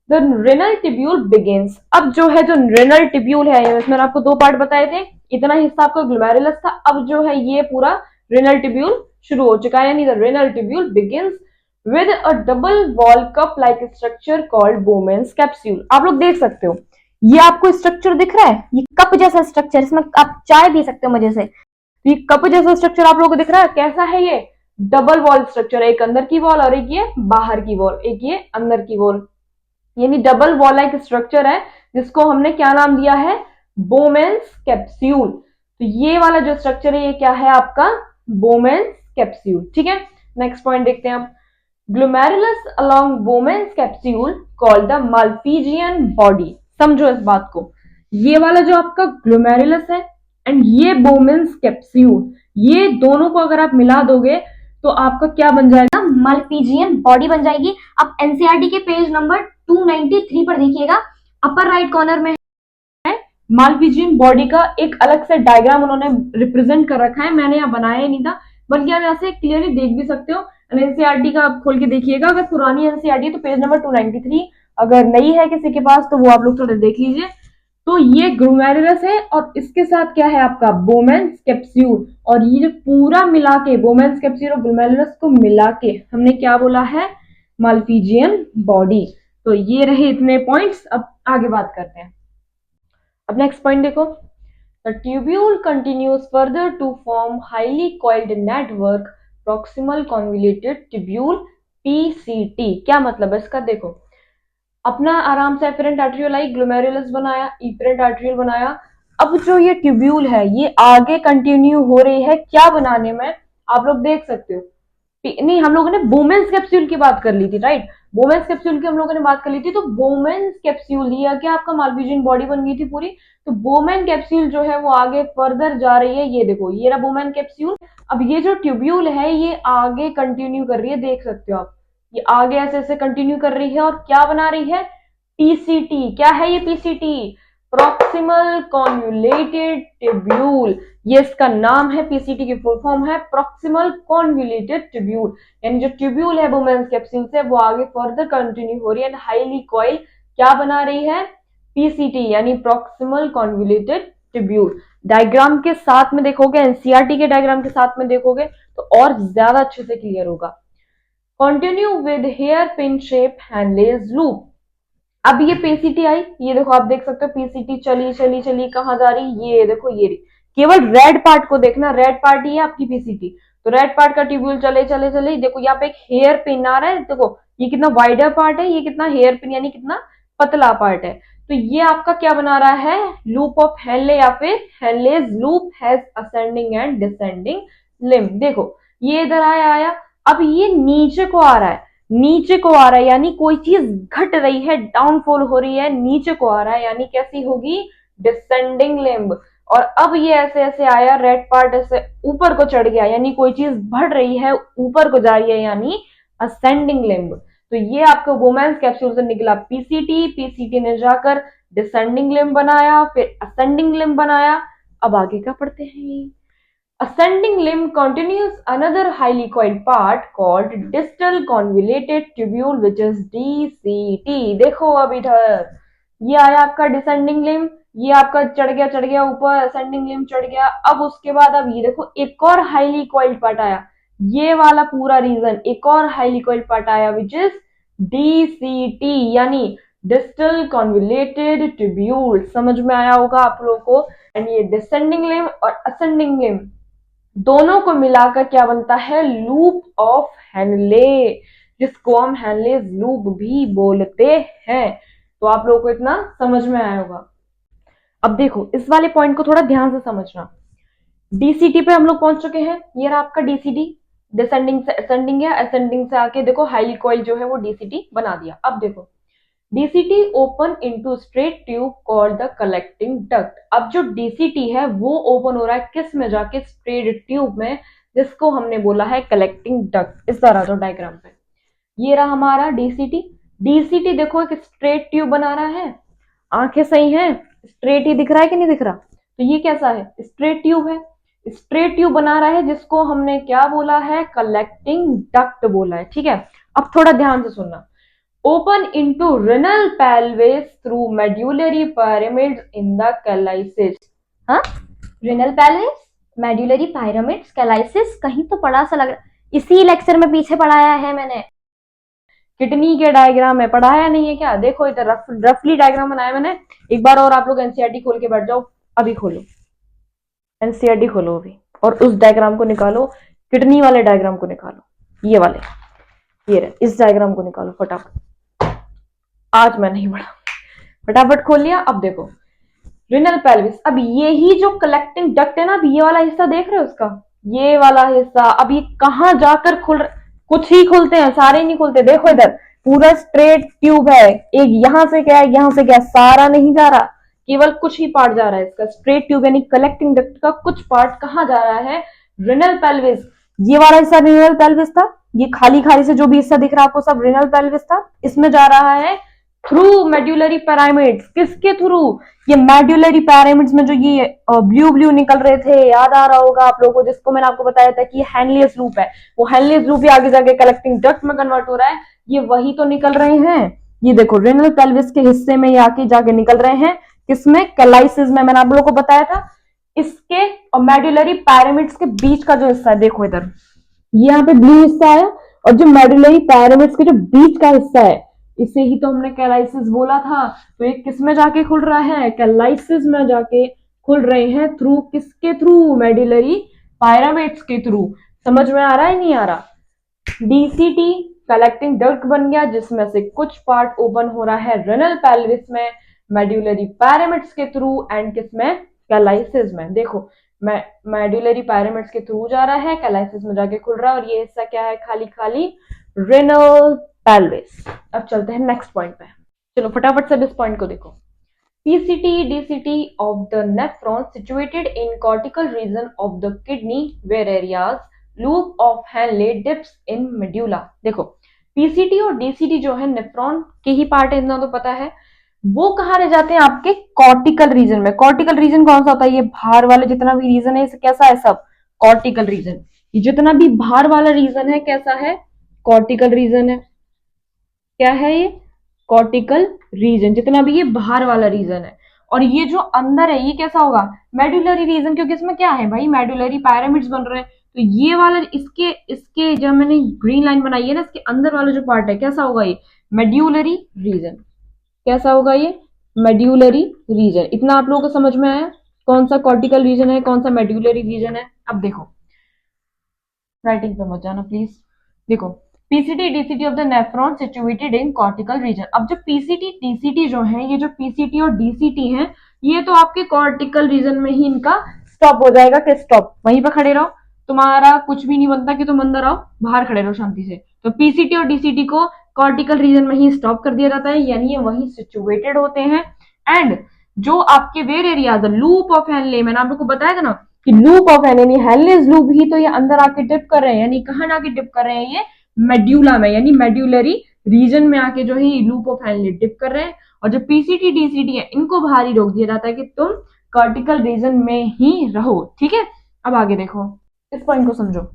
द रेनल ट्यूब्यूल बिगिंस। अब जो है जो रेनल ट्यूब्यूल है, इसमें आपको 2 पार्ट बताए थे, इतना हिस्सा आपका ग्लोमेरुलस था, अब जो है ये पूरा रेनल ट्यूब्यूल शुरू हो चुका है, यानी the renal tubule begins with a double wall cup like structure called Bowman's capsule. आप लोग देख सकते हो, ये आपको स्ट्रक्चर दिख रहा है, ये कप जैसा स्ट्रक्चर, इसमें आप चाय पी सकते हो मजे से। ये कप जैसा स्ट्रक्चर आप लोगों को दिख रहा है, कैसा है ये, डबल वॉल स्ट्रक्चर, एक अंदर की वॉल और एक ये बाहर की वॉल, एक ये अंदर की वॉल, यानी डबल वॉल लाइक स्ट्रक्चर है, जिसको हमने क्या नाम दिया है, बोमेन्स कैप्सूल। तो ये वाला जो स्ट्रक्चर है ये क्या है आपका, बोमेन्स कैप्सूल। ठीक है, नेक्स्ट पॉइंट देखते हैं हम। Glomerulus along Bowman's capsule called the Malpighian body. समझो इस बात को, ये वाला जो आपका ग्लोमेरुलस है, एंड ये बोमेन्स कैप्सूल, ये दोनों को अगर आप मिला दोगे तो आपका क्या बन जाएगा? मालपीजियन बॉडी बन जाएगी। अब एनसीईआरटी के पेज नंबर 293 पर देखिएगा, अपर राइट कॉर्नर में मालपीजियन बॉडी का एक अलग से डायग्राम उन्होंने रिप्रेजेंट कर रखा है, मैंने यहाँ बनाया ही नहीं था, बल्कि आप यहाँ से क्लियरली देख भी सकते हो। एनसीईआरटी का आप खोल के देखिएगा, अगर पुरानी एनसीईआरटी तो पेज नंबर 293, अगर नई है किसी के पास तो वो आप लोग थोड़ा देख लीजिए। तो ये ग्लोमेरुलस है और इसके साथ क्या है आपका? Bowman's capsule. और ये जो पूरा मिला के बोमेन्स कैप्सूल और ग्लोमेरुलस को मिला के हमने क्या बोला है? Malpighian body. तो ये रहे इतने पॉइंट्स, अब आगे बात करते हैं। अब नेक्स्ट पॉइंट देखो, the tubule continues further to form highly coiled network proximal convoluted tubule PCT. क्या मतलब है इसका? देखो, अपना आराम से एफरेंट आर्टरियोलाई ग्लोमेरुलस बनाया, इफरेंट आर्टरियल बनाया। अब जो ये ट्यूब्यूल है ये आगे कंटिन्यू हो रही है क्या बनाने में? आप लोग देख सकते हो, नहीं हम लोगों ने बोमेन्स कैप्सूल की बात कर ली थी, राइट? बोमेन्स कैप्सूल की हम लोगों ने बात कर ली थी। तो बोमेन्स कैप्सूल लिया क्या आपका मालपीजियन बॉडी बन गई थी पूरी। तो बोमेन कैप्सूल जो है वो आगे फर्दर जा रही है, ये देखो ये रहा बोमेन कैप्सूल। अब ये जो ट्यूब्यूल है ये आगे कंटिन्यू कर रही है, देख सकते हो आप, ये आगे ऐसे ऐसे कंटिन्यू कर रही है और क्या बना रही है? पीसीटी। क्या है ये पीसीटी? Proximal convoluted tubule. ये इसका नाम है, पीसीटी की फुल फॉर्म है प्रॉक्सिमल कॉन्वोल्यूटेड ट्यूब्यूल। यानी जो ट्यूब्यूल है बोमेन्स कैप्सूल से वो आगे फर्दर कंटिन्यू हो रही है, हाईली कॉइल क्या बना रही है? पीसीटी यानी प्रॉक्सिमल कॉन्वोल्यूटेड ट्यूब्यूल। डायग्राम के साथ में देखोगे, एनसीईआरटी के डायग्राम के साथ में देखोगे तो और ज्यादा अच्छे से क्लियर होगा। Continue with hairpin shape Henle's loop. अब ये पीसीटी आई, ये देखो आप देख सकते हो पीसीटी चली चली चली कहां जा रही? ये देखो ये रही। केवल रेड पार्ट को देखना, रेड पार्ट ही है आपकी पीसीटी। तो रेड पार्ट का ट्यूब्यूल चले चले चले, देखो यहाँ पे एक हेयर पिन आ रहा है, देखो ये कितना वाइडर पार्ट है, ये कितना हेयर पिन यानी कितना पतला पार्ट है। तो ये आपका क्या बना रहा है? लूप ऑफ हेनले या फिर Henle's loop has ascending and descending limb. देखो ये इधर आया, अब ये नीचे को आ रहा है, नीचे को आ रहा है यानी कोई चीज घट रही है, डाउनफॉल हो रही है, नीचे को आ रहा है यानी कैसी होगी? Descending limb. और अब ये ऐसे ऐसे आया, रेड पार्ट ऐसे ऊपर को चढ़ गया यानी कोई चीज बढ़ रही है, ऊपर को जा रही है यानी असेंडिंग लिम्ब। तो ये आपको बोमेन्स कैप्सूल से निकला पीसीटी, पीसीटी ने जाकर डिसेंडिंग लिम्ब बनाया, फिर असेंडिंग लिम्ब बनाया। अब आगे क्या पढ़ते हैं? Ascending limb continues another highly coiled part called distal convoluted tubule which is DCT। देखो अब इधर ये आया आपका descending limb, ये आपका चढ़ गया ऊपर, ascending limb चढ़ गया। अब उसके बाद अब ये देखो एक और highly coiled part आया, ये वाला पूरा रीजन एक और highly coiled part आया which is DCT यानी distal convoluted tubule। समझ में आया होगा आप लोगों को। एंड ये descending limb और ascending limb दोनों को मिलाकर क्या बनता है? लूप ऑफ हेनले, जिसको हम हेनलेस लूप भी बोलते हैं। तो आप लोगों को इतना समझ में आया होगा। अब देखो इस वाले पॉइंट को थोड़ा ध्यान से समझना। डीसीटी पे हम लोग पहुंच चुके हैं, ये रहा आपका डीसीटी, डिसेंडिंग से असेंडिंग है, असेंडिंग से आके देखो हाईली कॉइल जो है वो डीसीटी बना दिया। अब देखो DCT open into straight tube called the collecting duct. अब जो DCT है वो ओपन हो रहा है किस में जाके? स्ट्रेट ट्यूब में, जिसको हमने बोला है कलेक्टिंग डक्ट। इस तरह जो डायग्राम पे ये रहा हमारा DCT। DCT देखो एक स्ट्रेट ट्यूब बना रहा है, आंखें सही हैं, स्ट्रेट ही दिख रहा है कि नहीं दिख रहा? तो ये कैसा है? स्ट्रेट ट्यूब है, स्ट्रेट ट्यूब बना रहा है जिसको हमने क्या बोला है? कलेक्टिंग डक्ट बोला है, ठीक है। अब थोड़ा ध्यान से सुनना। Open into renal pelvis through medullary pyramids in the calyces। हाँ, renal pelvis, medullary pyramids, calyces, कहीं तो पढ़ा सा लग रहा, इसी लेक्चर में पीछे पढ़ाया है मैंने। किडनी के डायग्राम में पढ़ाया नहीं है क्या? देखो इधर रफली डायग्राम बनाया मैंने। एक बार और आप लोग एनसीईआरटी खोल के बैठ जाओ, अभी खोलो एनसीईआरटी खोलो अभी, और उस डायग्राम को निकालो, किडनी वाले डायग्राम को निकालो, ये वाले, ये रहे, इस डायग्राम को निकालो फटाफट। आज मैं नहीं पढ़ा, फटाफट खोल लिया। अब देखो रिनल पेल्विस, अब ये ही जो कलेक्टिंग डक्ट है ना, अब ये वाला हिस्सा देख रहे हो उसका, ये वाला हिस्सा, अब ये कहां जाकर खुल रहा? कुछ ही खुलते हैं, सारे नहीं खुलते। देखो इधर पूरा स्ट्रेट ट्यूब है, एक यहां से क्या है, यहां से क्या, सारा नहीं जा रहा, केवल कुछ ही पार्ट जा रहा है इसका, स्ट्रेट ट्यूब यानी कलेक्टिंग डक्ट का कुछ पार्ट कहाँ जा रहा है, रेनल पेल्विस। ये वाला हिस्सा रेनल पेल्विस था, ये खाली खाली से जो भी हिस्सा दिख रहा है आपको सब रेनल पेल्विस था, इसमें जा रहा है थ्रू मेड्यूलरी पैरामिड्स। किसके थ्रू, ये मेड्यूलरी पैरामिड्स में जो ये ब्लू ब्लू निकल रहे थे, याद आ रहा होगा आप लोगों को, जिसको मैंने आपको बताया था कि ये हेनलियस लूप है, वो हेनलियस लूप ही आगे जाके कलेक्टिंग डक्ट में कन्वर्ट हो रहा है, ये वही तो निकल रहे हैं। ये देखो रेनल पेल्विस के हिस्से में ये आके जाके निकल रहे हैं, किसमें, कैलाइसिस में, मैंने आप लोगों को बताया था। इसके और मेड्यूलरी पैरामिड्स के बीच का जो हिस्सा है, देखो इधर ये यहाँ पे ब्लू हिस्सा है, और जो मेड्यूलरी पैरामिड्स के जो बीच का हिस्सा है, इसे ही तो हमने कैलाइसिस बोला था। तो ये किस में जाके खुल रहा है, कैलाइसिस में जाके खुल रहे हैं, थ्रू किसके थ्रू, मेड्यूलरी पैरामिड्स के थ्रू। समझ में आ रहा है नहीं आ रहा। डीसीटी कलेक्टिंग डक्ट बन गया, जिसमें से कुछ पार्ट ओपन हो रहा है रेनल पेल्विस में, मेड्यूलरी पैरामिड्स के थ्रू, एंड किसमें, कैलाइसिस में। देखो मेड्यूलरी पैरामिड्स के थ्रू जा रहा है, कैलाइसिस में जाके खुल रहा है, और ये हिस्सा क्या है, खाली खाली रेनल पेल्विस। अब चलते हैं नेक्स्ट पॉइंट पे, चलो फटाफट से इस पॉइंट को देखो। PCT DCT of the nephron situated in cortical region of the kidney whereas loop of Henle dips in medulla. देखो पीसीटी और डीसीटी जो है नेफ्रॉन के ही पार्ट है, इतना तो पता है। वो कहाँ रह जाते हैं, आपके कॉर्टिकल रीजन में। कॉर्टिकल रीजन कौन सा होता है, ये बाहर वाले जितना भी रीजन है, कैसा है सब, कॉर्टिकल रीजन। ये जितना भी बाहर वाला रीजन है कैसा है, कॉर्टिकल रीजन है। क्या है ये, कॉर्टिकल रीजन, जितना भी ये बाहर वाला रीजन है। और ये जो अंदर है ये कैसा होगा, मेड्यूलरी रीजन, क्योंकि इसमें क्या है भाई, मेड्यूलरी पैरामिड्स बन रहे हैं। तो ये वाला इसके जब मैंने ग्रीन लाइन बनाई है ना, इसके अंदर वाला जो पार्ट है कैसा होगा, ये मेड्यूलरी रीजन। कैसा होगा ये, मेड्यूलरी रीजन। इतना आप लोगों को समझ में आया, कौन सा कॉर्टिकल रीजन है, कौन सा मेड्यूलरी रीजन है। अब देखो राइटिंग पे मत जाना प्लीज। देखो PCT DCT of the nephron situated in cortical region. अब जो पीसीटी डीसीटी जो है, ये जो पीसीटी और डीसीटी है, ये तो आपके कॉर्टिकल रीजन में ही इनका स्टॉप हो जाएगा कि स्टॉप, वहीं पर खड़े रहो, तुम्हारा कुछ भी नहीं बनता कि तुम अंदर आओ, बाहर खड़े रहो शांति से। तो पीसीटी और डीसीटी को कॉर्टिकल रीजन में ही स्टॉप कर दिया जाता है, यानी ये वहीं सिचुएटेड होते हैं। एंड जो आपके whereas loop of Henle, मैंने आप लोग को बताया था ना कि loop of Henle Henle's loop ही तो ये अंदर आके डिप कर रहे हैं, यानी कहाँ आके डिप कर रहे हैं, ये मेड्यूला में, यानी मेड्यूलरी रीजन में आके जो है ये लूप ऑफ हैनले डिप कर रहे हैं। और जो पीसीटी डीसीटी है, इनको बाहर ही रोक दिया जाता है कि तुम कॉर्टिकल रीजन में ही रहो। ठीक है, अब आगे देखो, इस पॉइंट को समझो।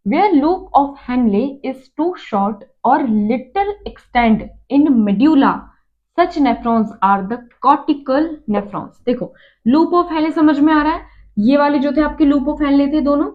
Where loop of Henle is too short or little extend in medulla, such nephrons are the cortical nephrons। देखो loop of Henle समझ में आ रहा है, ये वाले जो थे आपके loop of Henle थे दोनों,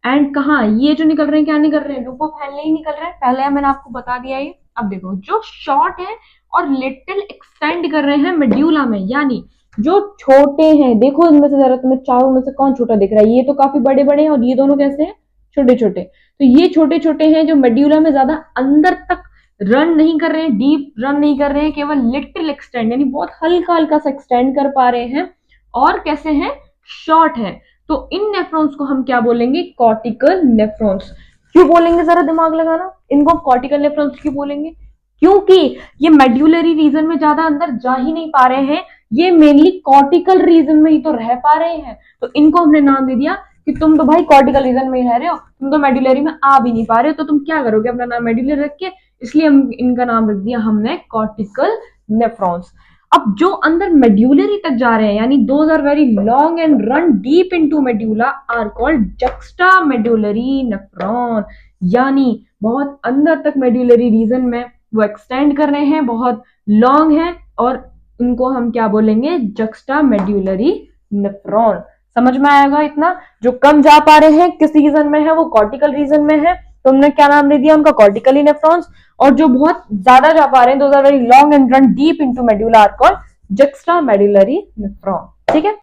एंड कहाँ ये जो निकल रहे हैं, क्या निकल रहे हैं, loop of Henle ही निकल रहे हैं। पहले मैंने आपको बता दिया ये। अब देखो जो शॉर्ट है और लिटिल एक्सटेंड कर रहे हैं मेड्यूला में, यानी जो छोटे हैं, देखो इनमें से जरा तुम्हें चारों में से कौन छोटा दिख रहा है, ये तो काफी बड़े बड़े हैं और ये दोनों कैसे हैं, छोटे छोटे। तो ये छोटे छोटे हैं जो मेड्यूला में ज्यादा अंदर तक रन नहीं कर रहे हैं, डीप रन नहीं कर रहे हैं, केवल लिटिल एक्सटेंड यानी बहुत हल्का हल्का सा एक्सटेंड कर पा रहे हैं, और कैसे हैं, शॉर्ट है। तो इन नेफ्रॉन्स को हम क्या बोलेंगे, कॉर्टिकल नेफ्रॉन्स। क्यों बोलेंगे, जरा दिमाग लगाना, इनको कॉर्टिकल नेफ्रॉन्स क्यों बोलेंगे, क्योंकि ये मेड्यूलरी रीजन में ज्यादा अंदर जा ही नहीं पा रहे हैं, ये मेनली कॉर्टिकल रीजन में ही तो रह पा रहे हैं। तो इनको हमने नाम दे दिया कि तुम तो भाई कॉर्टिकल रीजन में ही रह रहे हो, तुम तो मेड्यूलरी में आ भी नहीं पा रहे हो, तो तुम क्या करोगे, अपना नाम मेड्यूलरी रख के, इसलिए हम इनका नाम रख दिया हमने कॉर्टिकल नेफ्रॉन्स। अब जो अंदर मेड्यूलरी तक जा रहे हैं, यानी those are very long and run deep into medulla, are called juxtamedullary nephron, यानी बहुत अंदर तक मेड्यूलरी रीजन में वो एक्सटेंड कर रहे हैं, बहुत लॉन्ग है, और इनको हम क्या बोलेंगे, जक्स्टा मेड्यूलरी नेफ्रॉन। समझ में आएगा इतना। जो कम जा पा रहे हैं किस रीजन में है, वो कॉर्टिकल रीजन में है, तो हमने क्या नाम दे दिया उनका, कॉर्टिकली नेफ्रॉन्स। और जो बहुत ज्यादा जा पा रहे हैं, those are very long and run deep into medulla, are called juxtamedullary nephron. ठीक है,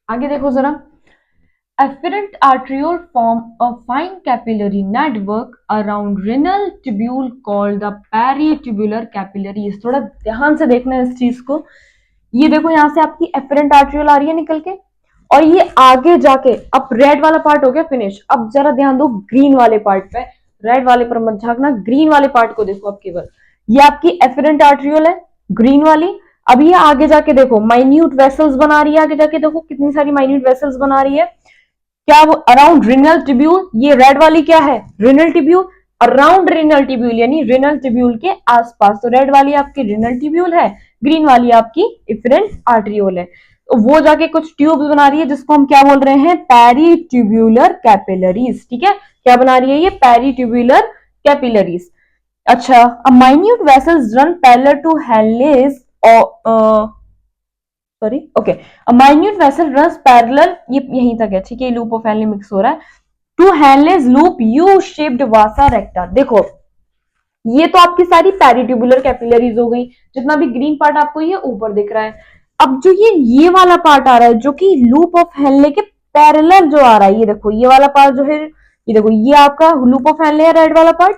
आगे देखो जरा। Afferent arteriole form a fine capillary network around renal tubule called the peritubular capillaries। थोड़ा ध्यान से देखना है इस चीज को। ये देखो यहाँ से आपकी एफरेंट आर्ट्रियोल आ रही है निकल के, और ये आगे जाके अब रेड वाला पार्ट हो गया फिनिश। अब जरा ध्यान दो ग्रीन वाले पार्ट पे, रेड वाले पर मत झांकना, ग्रीन वाले पार्ट को देखो अब केवल। ये आपकी एफरेंट आर्ट्रियोल है ग्रीन वाली, अब ये आगे जाके देखो माइन्यूट वेसल्स बना रही है, आगे जाके देखो कितनी सारी माइन्यूट वेसल्स बना रही है। क्या वो अराउंड रिनल ट्यूब्यूल, ये रेड वाली क्या है renal tubule, around renal tubule यानी रिनल ट्यूब्यूल के आसपास। तो रेड वाली आपकी रिनल ट्यूब्यूल है, ग्रीन वाली आपकी इफरेंट आर्ट्रियोल है। तो वो जाके कुछ ट्यूब्स बना रही है जिसको हम क्या बोल रहे हैं, पेरीट्यूब्यूलर कैपिलरीज। ठीक है, क्या बना रही है ये, पेरीट्यूब्यूलर कैपिलरीज। अच्छा, a minute vessels run parallel to Henle's sorry okay, a minute vessel runs parallel, ये यहीं तक है ठीक है, लूप ऑफ हेनले मिक्स हो रहा है, to Henle's loop U shaped vasa recta. देखो ये तो आपकी सारी पेरिट्यूबुलर कैपिलरीज हो गई, जितना भी ग्रीन पार्ट आपको ये ऊपर दिख रहा है। अब जो ये वाला पार्ट आ रहा है जो कि लूप ऑफ हेनले के पैरेलल जो आ रहा है, ये देखो ये वाला पार्ट जो है, ये देखो ये आपका लूप ऑफ हेनले है रेड वाला पार्ट।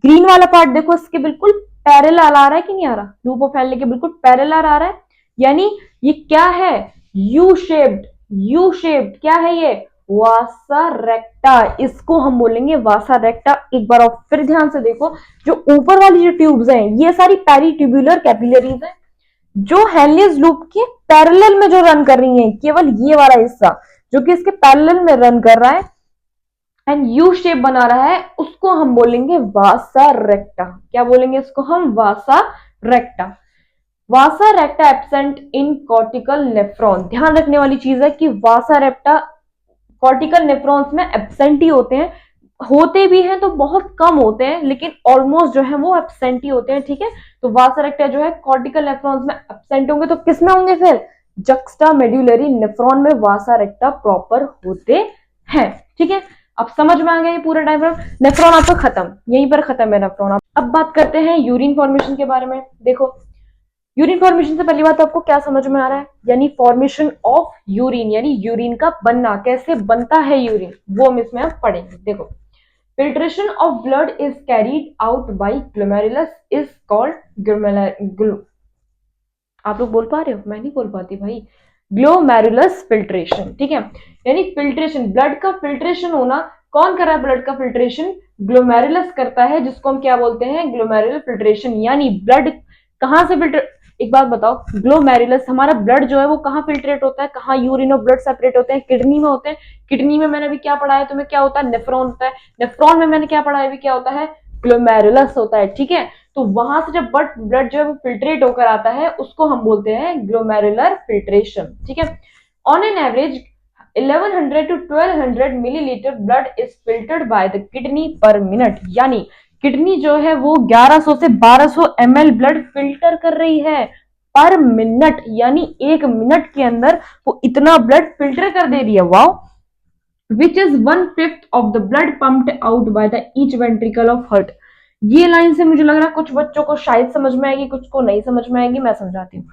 ग्रीन वाला पार्ट देखो इसके बिल्कुल पैरेलल आ रहा है कि नहीं आ रहा, लूप ऑफ हेनले के बिल्कुल पैरेलल आ रहा है। यानी ये क्या है, यू शेप्ड, यू शेप्ड क्या है ये, वासा रेक्टा, इसको हम बोलेंगे वासा रेक्टा। एक बार और फिर ध्यान से देखो, जो ऊपर वाली जो ट्यूब्स हैं ये सारी पेरीट्यूबुलर कैपिलरीज हैं जो हेनलेस लूप के पैरेलल में जो रन कर रही हैं, केवल ये वाला हिस्सा जो कि इसके पैरेलल में रन कर रहा है एंड यू शेप बना रहा है, उसको हम बोलेंगे वासा रेक्टा। क्या बोलेंगे इसको हम, vasa recta. Vasa recta absent in cortical nephron. ध्यान रखने वाली चीज है कि वासा रेक्टा कॉर्टिकल नेफ्रॉन्स में एब्सेंट ही होते हैं, होते भी हैं तो बहुत कम होते हैं, लेकिन ऑलमोस्ट जो है वो एब्सेंट ही होते हैं। ठीक है, तो वासा रेक्टा जो है कॉर्टिकल नेफ्रॉन्स में एब्सेंट होंगे, तो किस में होंगे फिर, जक्स्टा मेड्यूलरी नेफ्रॉन में वासा रेक्टा प्रॉपर होते हैं। ठीक है, अब समझ में आ गया ये पूरा डायग्राम। नेफ्रॉन आपका खत्म, यहीं पर खत्म है नेफ्रॉन। अब बात करते हैं यूरिन फॉर्मेशन के बारे में। देखो यूरिन फॉर्मेशन से पहली बात आपको क्या समझ में आ रहा है, यानी फॉर्मेशन ऑफ यूरिन, यानी यूरिन का बनना, कैसे बनता है यूरिन, वो हम इसमें आप पढ़ेंगे। देखो, filtration of blood is carried out by glomerulus is called आप लोग बोल पा रहे हो, मैं नहीं बोल पाती भाई, ग्लोमेरुलस फिल्ट्रेशन। ठीक है, यानी फिल्ट्रेशन, ब्लड का फिल्ट्रेशन होना, कौन कर रहा है ब्लड का फिल्ट्रेशन, ग्लोमेरुलस करता है, जिसको हम क्या बोलते हैं, ग्लोमेरुलर फिल्ट्रेशन। यानी ब्लड कहां से फिल्टर, एक बात बताओ, ग्लोमेरुलस हमारा ब्लड जो है वो कहाँ फिल्ट्रेट होता है, कहाँ यूरिन और ब्लड सेपरेट होते हैं, किडनी में होते हैं। किडनी में मैंने अभी क्या पढ़ा है तुम्हें, क्या होता है, नेफ्रॉन होता है। नेफ्रॉन में मैंने क्या पढ़ा है अभी, क्या होता है, ग्लोमेरुलस होता है। ठीक है, तो वहां से जब ब्लड जो है वो फिल्ट्रेट होकर आता है, उसको हम बोलते हैं ग्लोमेरुलर फिल्ट्रेशन। ठीक है, on an average 1100 to 1200 millilitre blood is filtered by the kidney पर मिनट। यानी किडनी जो है वो 1100 से 1200 ml ब्लड फिल्टर कर रही है पर मिनट, यानी एक मिनट के अंदर वो इतना ब्लड फिल्टर कर दे रही है। Wow, which is 1/5 of the blood pumped out by the each ventricle of heart. ये लाइन से मुझे लग रहा है कुछ बच्चों को शायद समझ में आएगी, कुछ को नहीं समझ में आएगी, मैं समझाती हूँ।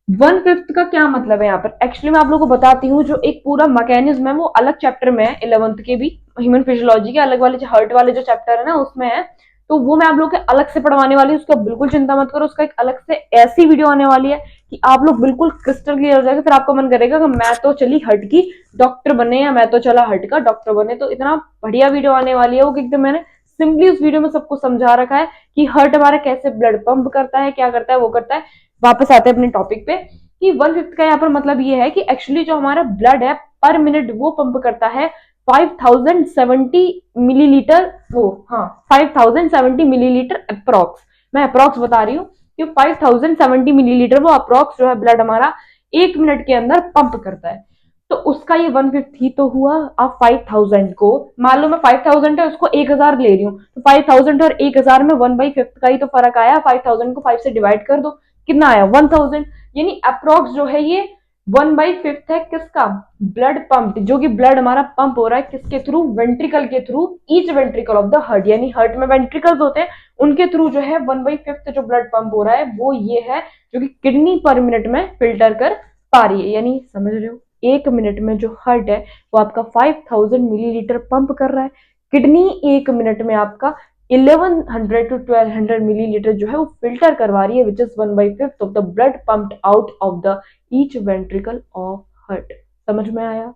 1/5 का क्या मतलब है यहाँ पर, एक्चुअली मैं आप लोगों को बताती हूँ, जो एक पूरा मैकेनिज्म है वो अलग चैप्टर में है, 11th के भी ह्यूमन फिजियोलॉजी के अलग वाले हार्ट वाले जो चैप्टर है ना उसमें है, तो वो मैं आप लोग के अलग से पढ़वाने वाली हूँ, उसका बिल्कुल चिंता मत करो। उसका एक अलग से ऐसी वीडियो आने वाली है कि आप लोग बिल्कुल क्रिस्टल क्लियर हो जाएगा, फिर आपको मन करेगा कि मैं तो चली हर्ट की डॉक्टर बने, या मैं तो चला हर्ट का डॉक्टर बने। तो इतना बढ़िया वीडियो आने वाली है वो, एकदम मैंने सिंपली उस वीडियो में सबको समझा रखा है कि हर्ट हमारा कैसे ब्लड पंप करता है, क्या करता है, वो करता है। वापस आते हैं अपने टॉपिक पे कि 1/5 का यहाँ पर मतलब ये है कि एक्चुअली जो हमारा ब्लड है पर मिनट वो पंप करता है 5070 मिलीलीटर, वो हाँ 5070 मिलीलीटर अप्रोक्स, मैं अप्रोक्स बता रही हूँ कि 5070 मिलीलीटर वो अप्रोक्स जो है ब्लड हमारा एक मिनट के अंदर पंप करता है। तो उसका ये 1/5 ही तो हुआ। आप 5000 को मान लो मैं 5000 है उसको 1000 ले रही हूँ, तो 5000 और 1000 में 1/5 का ही तो फर्क आया। 5000 को 5 से डिवाइड कर दो, कितना आया 1000। यानी अप्रोक्स जो है ये 1/5 है किसका, ब्लड पंप, जो कि ब्लड हमारा पंप हो रहा है किसके थ्रू, वेंट्रिकल के through, each ventricle of the heart, यानी हार्ट में वेंट्रिकल्स होते हैं उनके थ्रू जो है 1/5 जो ब्लड पंप हो रहा है वो ये है, जो कि किडनी पर मिनट में फिल्टर कर पा रही है। यानी समझ रहे हो, एक मिनट में जो हार्ट है वो आपका 5000 मिलीलीटर पंप कर रहा है, किडनी एक मिनट में आपका 1100 to 1200 मिलीलीटर जो है वो फिल्टर करवा रही है, which is 1/5 of the blood pumped out of the each ventricle of heart. समझ में आया,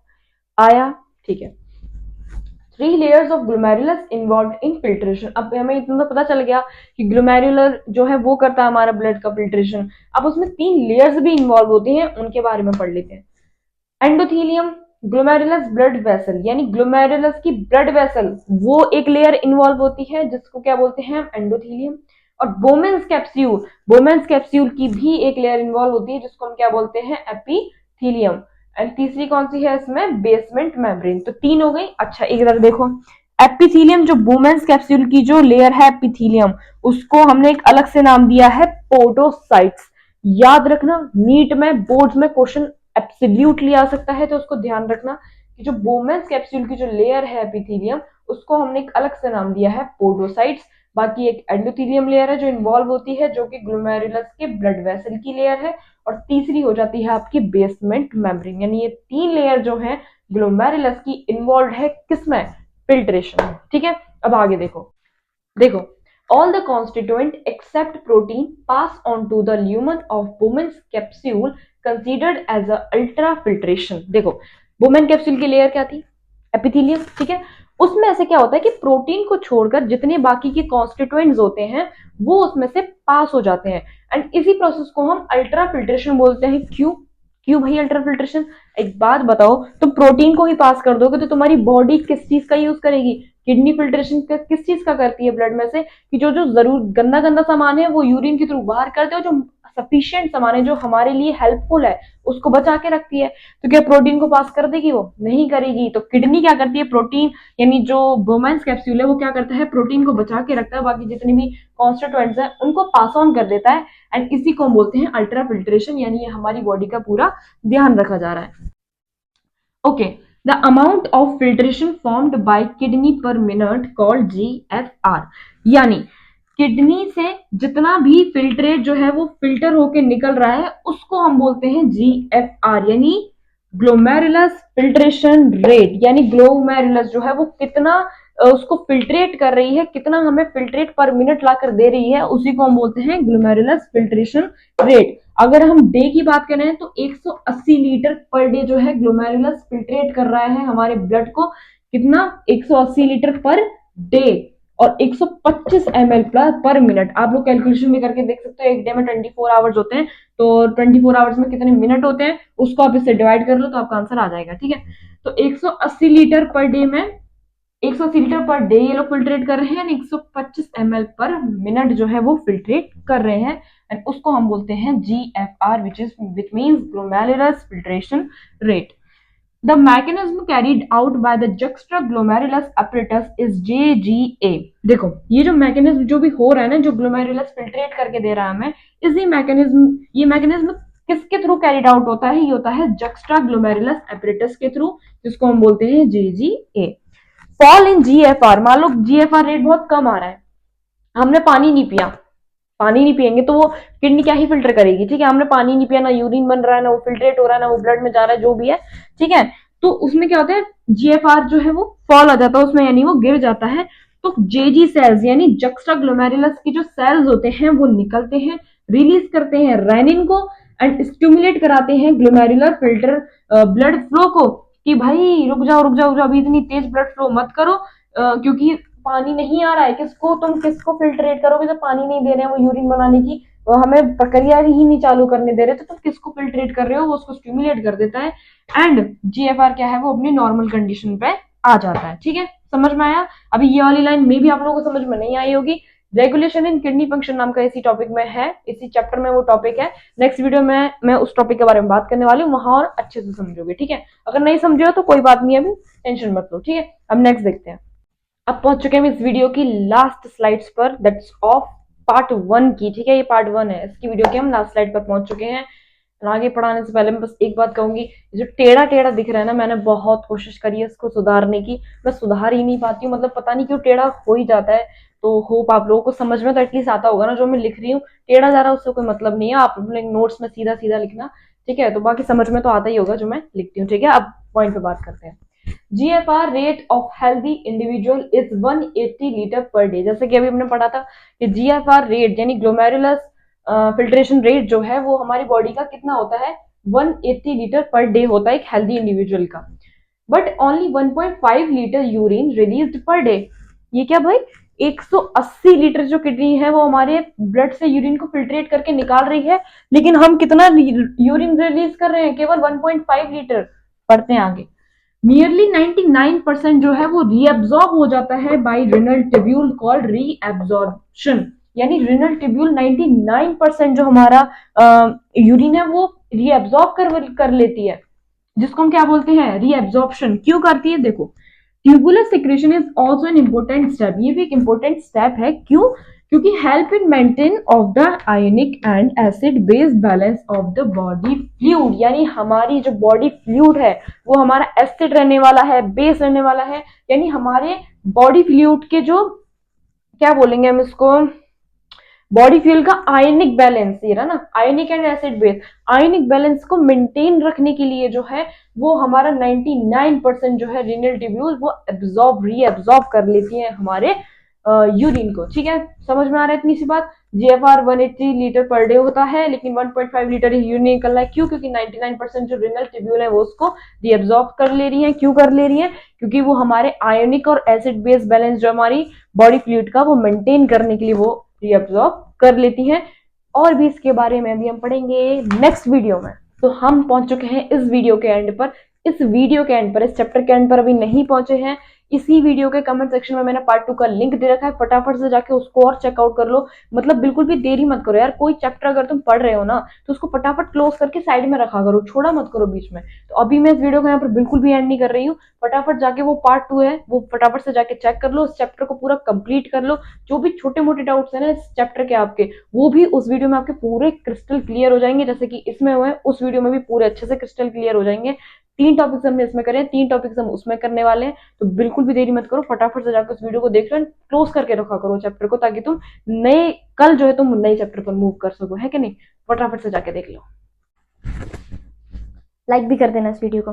आया, ठीक है। 3 layers of glomerulus involve in filtration. अब हमें इतना तो पता चल गया कि ग्लोमेरुलर जो है वो करता है हमारा ब्लड का फिल्ट्रेशन। अब उसमें 3 लेयर्स भी इन्वॉल्व होती हैं, उनके बारे में पढ़ लेते हैं। एंडोथीलियम, ग्लोमेरुलस ब्लड वेसल, यानी ग्लोमेरुलस की ब्लड वेसल वो एक लेयर इन्वॉल्व होती है जिसको क्या बोलते हैं हम, एंडोथीलियम। और बोमेन्स कैप्सूल, बोमेन्स कैप्सूल की भी एक लेयर इन्वॉल्व होती है जिसको हम क्या बोलते हैं, एपिथीलियम। एंड तीसरी कौन सी है इसमें, बेसमेंट मेम्ब्रेन। तो 3 हो गई। अच्छा एक इधर देखो, एपिथीलियम जो बोमेन्स कैप्सूल की जो लेयर है एपिथीलियम, उसको हमने एक अलग से नाम दिया है पोडोसाइट्स। याद रखना, नीट में बोर्ड्स में क्वेश्चन एब्सोल्युटली आ सकता है, तो उसको ध्यान रखना कि जो बोमेन्स कैप्सूल की जो लेयर है एपिथीलियम, उसको हमने एक अलग से नाम दिया है पोडोसाइट्स। बाकी एक एंडोथीलियम लेयर है जो इन्वॉल्व होती है, जो कि ग्लोमेरुलस के ब्लड वेसल की लेयर है। और तीसरी हो जाती है आपकी बेसमेंट मेम्ब्रेन। यानी ये 3 लेयर जो है ग्लोमेरुलस की इन्वॉल्व है किसमें, फिल्ट्रेशन में। ठीक है, अब आगे देखो, देखो all the constituent except protein pass on to the lumen of Bowman's capsule considered as a ultrafiltration। देखो बोमेन कैप्सूल की लेयर क्या थी, एपिथेलियम। ठीक है, उसमें ऐसे क्या होता है कि प्रोटीन को छोड़कर जितने बाकी के कॉन्स्टिट्यूएंट्स होते हैं वो उसमें से पास हो जाते हैं। एंड इसी प्रोसेस को हम अल्ट्रा फिल्ट्रेशन बोलते हैं। क्यों, क्यों भाई अल्ट्रा फिल्ट्रेशन? एक बात बताओ, तुम प्रोटीन को ही पास कर दोगे तो तुम्हारी बॉडी किस चीज का यूज करेगी? किडनी फिल्ट्रेशन किस चीज का करती है ब्लड में से, कि जो जो जरूर गंदा गंदा सामान है वो यूरिन के थ्रू बाहर करते हो, जो सफिशिएंट सामान है जो हमारे लिए हेल्पफुल है उसको बचा के रखती है। तो क्या प्रोटीन को पास कर देगी? वो नहीं करेगी। तो किडनी क्या करती है, प्रोटीन यानी जो बोमेन्स कैप्सूल है वो क्या करता है, प्रोटीन को बचा के रखता है, बाकी जितनी भी कॉन्स्टिट्यूएंट्स है उनको पास ऑन कर देता है। एंड इसी को हम बोलते हैं अल्ट्रा फिल्ट्रेशन, यानी ये हमारी बॉडी का पूरा ध्यान रखा जा रहा है। Okay, the amount of filtration formed by kidney पर मिनट कॉल्ड GFR, यानी किडनी से जितना भी फिल्ट्रेट जो है वो फिल्टर होके निकल रहा है उसको हम बोलते हैं GFR, यानी ग्लोमेरुलस फिल्ट्रेशन रेट। यानी ग्लोमेरुलस जो है वो कितना उसको फिल्ट्रेट कर रही है, कितना हमें फिल्ट्रेट पर मिनट लाकर दे रही है, उसी को हम बोलते हैं ग्लोमेरुलस फिल्ट्रेशन रेट। अगर हम डे की बात करें तो 180 लीटर पर डे जो है ग्लोमेरुलस फिल्ट्रेट कर रहा है हमारे ब्लड को। कितना, 180 लीटर पर डे और 125 ml पर मिनट। आप लोग कैलकुलेशन भी करके देख सकते हो, एक डे में 24 आवर्स होते हैं, तो 24 आवर्स में कितने मिनट होते हैं उसको आप इससे डिवाइड कर लो तो आपका आंसर आ जाएगा। ठीक है, तो 180 लीटर पर डे में 180 लीटर पर डे ये लोग फिल्ट्रेट कर रहे हैं, 125 ml पर मिनट जो है वो फिल्ट्रेट कर रहे हैं। एंड उसको हम बोलते हैं GFR, which means glomerulus filtration rate. The mechanism carried out by the juxtaglomerulus apparatus is JGA। देखो ये जो मैकेनिज्म जो भी हो रहा है ना, जो ग्लोमेरुलस फिल्ट्रेट करके दे रहा है हमें, इसी मैकेनिज्म, ये मैकेनिज्म किसके थ्रू कैरिड आउट होता है? ये होता है juxtaglomerulus apparatus के थ्रू, जिसको हम बोलते हैं JGA। फॉल इन GFR, मान लो GFR रेट बहुत कम आ रहा है, हमने पानी नहीं पिया, पानी नहीं पियेंगे तो वो किडनी क्या ही फिल्टर करेगी। ठीक है, हमने पानी नहीं पिया, ना यूरिन बन रहा है, ना वो फिल्ट्रेट हो रहा है, ना वो ब्लड में जा रहा है, जो भी है। ठीक है, तो उसमें क्या होता है, GFR जो है वो फॉल आ जाता है उसमें, यानी वो गिर जाता है। तो JG सेल्स यानी जुक्स्टाग्लोमेरुलस की जो सेल्स होते हैं वो निकलते हैं, रिलीज करते हैं रेनिन को एंड स्टिमुलेट कराते हैं ग्लोमेरुलर फिल्टर ब्लड फ्लो को, कि भाई रुक जाओ रुक जाओ रुक जाओ, अभी इतनी तेज ब्लड फ्लो मत करो, क्योंकि पानी नहीं आ रहा है। किसको, तुम किसको फिल्ट्रेट करोगे जब पानी नहीं दे रहे हैं वो यूरिन बनाने की, हमें प्रक्रिया ही नहीं चालू करने दे रहे, तो तुम किसको फिल्ट्रेट कर रहे हो? वो उसको स्टिमुलेट कर देता है एंड GFR क्या है वो अपनी नॉर्मल कंडीशन पे आ जाता है। ठीक है, समझ में आया? अभी ये वाली लाइन में भी आप लोगों को समझ में नहीं आई होगी। रेगुलेशन इन किडनी फंक्शन नाम का इसी टॉपिक में है, इसी चैप्टर में वो टॉपिक है। नेक्स्ट वीडियो में मैं उस टॉपिक के बारे में बात करने वाली हूँ, वहां और अच्छे से समझोगे। ठीक है, अगर नहीं समझे हो तो कोई बात नहीं, अभी टेंशन मत लो। ठीक है, अब नेक्स्ट देखते हैं। अब पहुंच चुके हैं इस वीडियो की लास्ट स्लाइड्स पर, दैट्स ऑफ पार्ट 1 की। ठीक है, ये पार्ट 1 है इसकी वीडियो के, हम लास्ट स्लाइड पर पहुंच चुके हैं। और आगे पढ़ाने से पहले मैं बस एक बात कहूंगी, जो टेढ़ा टेढ़ा दिख रहा है ना, मैंने बहुत कोशिश करी है इसको सुधारने की, मैं सुधार ही नहीं पाती हूँ, मतलब पता नहीं क्यों टेढ़ा हो ही जाता है। तो होप आप लोगों को समझ में तो एटलीस्ट आता होगा ना, जो मैं लिख रही हूँ टेढ़ा जा रहा है उससे कोई मतलब नहीं है, आप अपने नोट्स में सीधा सीधा लिखना। ठीक है, तो बाकी समझ में तो आता ही होगा जो मैं लिखती हूँ। ठीक है, अब पॉइंट पे बात करते हैं। GFR rate of healthy individual is 180 litre per day. जैसे कि अभी हमने पढ़ा था कि GFR रेट यानी ग्लोमेरुलस फिल्ट्रेशन रेट जो है वो हमारी बॉडी का कितना होता है, 180 लीटर पर डे होता है एक हेल्दी इंडिविजुअल का। But only 1.5 litre urine released per day. ये क्या भाई, 180 लीटर जो किडनी है वो हमारे ब्लड से यूरिन को फिल्ट्रेट करके निकाल रही है, लेकिन हम कितना यूरिन रिलीज कर रहे हैं, केवल 1.5 लीटर। पढ़ते हैं आगे। नियरली 99% जो है वो रीअब्सॉर्ब हो जाता है by renal tubule called reabsorption. यानी रिनल ट्यूब्यूल 99% जो हमारा यूरिन है वो रीअब्सॉर्ब कर लेती है, जिसको हम क्या बोलते हैं, रीअब्सॉर्प्शन। क्यों करती है, देखो, tubular secretion is also an important step. ये भी एक इम्पोर्टेंट स्टेप है। क्यों? क्योंकि help in maintain of the ionic and acid base balance of the body fluid. यानी हमारी जो बॉडी फ्लूइड है वो हमारा एसिड रहने वाला है, बेस रहने वाला है। यानी हमारे बॉडी फ्लूइड के जो, क्या बोलेंगे हम इसको, बॉडी फ्यूल का आयनिक बैलेंस, ये रहा ना, ionic and acid base, ionic balance को मेंटेन रखने के लिए जो है वो हमारा 99% जो है रिनल ट्यूब्यूल वो रीअब्सॉर्ब कर लेती है हमारे यूरिन को। ठीक है, समझ में आ रहा है इतनी सी बात। जीएफआर 180 लीटर पर डे होता है, लेकिन 1.5 लीटर ही यूरिन निकल रहा है। क्यों? क्योंकि 99% जो रिनल ट्यूब्यूल है वो उसको रीअब्सॉर्ब कर ले रही है। क्यों कर ले रही है? क्योंकि वो हमारे आयनिक और एसिड बेस बैलेंस जो हमारी बॉडी फ्लूइड का वो मेंटेन करने के लिए वो रीअब्सॉर्ब कर लेती हैं। और भी इसके बारे में अभी हम पढ़ेंगे नेक्स्ट वीडियो में। तो हम पहुंच चुके हैं इस वीडियो के एंड पर। इस वीडियो के एंड पर, इस चैप्टर के एंड पर अभी नहीं पहुंचे हैं, इसी वीडियो के कमेंट सेक्शन में मैंने पार्ट 2 का लिंक दे रखा है, फटाफट से जाके उसको और चेकआउट कर लो। मतलब बिल्कुल भी देरी मत करो यार, कोई चैप्टर अगर तुम पढ़ रहे हो ना तो उसको फटाफट क्लोज करके साइड में रखा करो, छोड़ा मत करो बीच में। तो अभी मैं इस वीडियो को यहाँ पर बिल्कुल भी एंड नहीं कर रही हूँ, फटाफट जाके वो पार्ट 2 है वो फटाफट से जाके चेक कर लो, उस चैप्टर को पूरा कंप्लीट कर लो। जो भी छोटे मोटे डाउट्स है ना इस चैप्टर के आपके, वो भी उस वीडियो में आपके पूरे क्रिस्टल क्लियर हो जाएंगे, जैसे कि इसमें हुए उस वीडियो में भी पूरे अच्छे से क्रिस्टल क्लियर हो जाएंगे। 3 टॉपिक्स हमने इसमें करे हैं, 3 टॉपिक्स हम उसमें करने वाले हैं। तो बिल्कुल भी देरी मत करो, फटाफट से जाकर उस वीडियो को देख लो, क्लोज करके रखा करो चैप्टर को, ताकि तुम नए कल जो है तुम नए चैप्टर पर मूव कर सको, है कि नहीं। फटाफट से जाके देख लो। लाइक भी कर देना इस वीडियो को।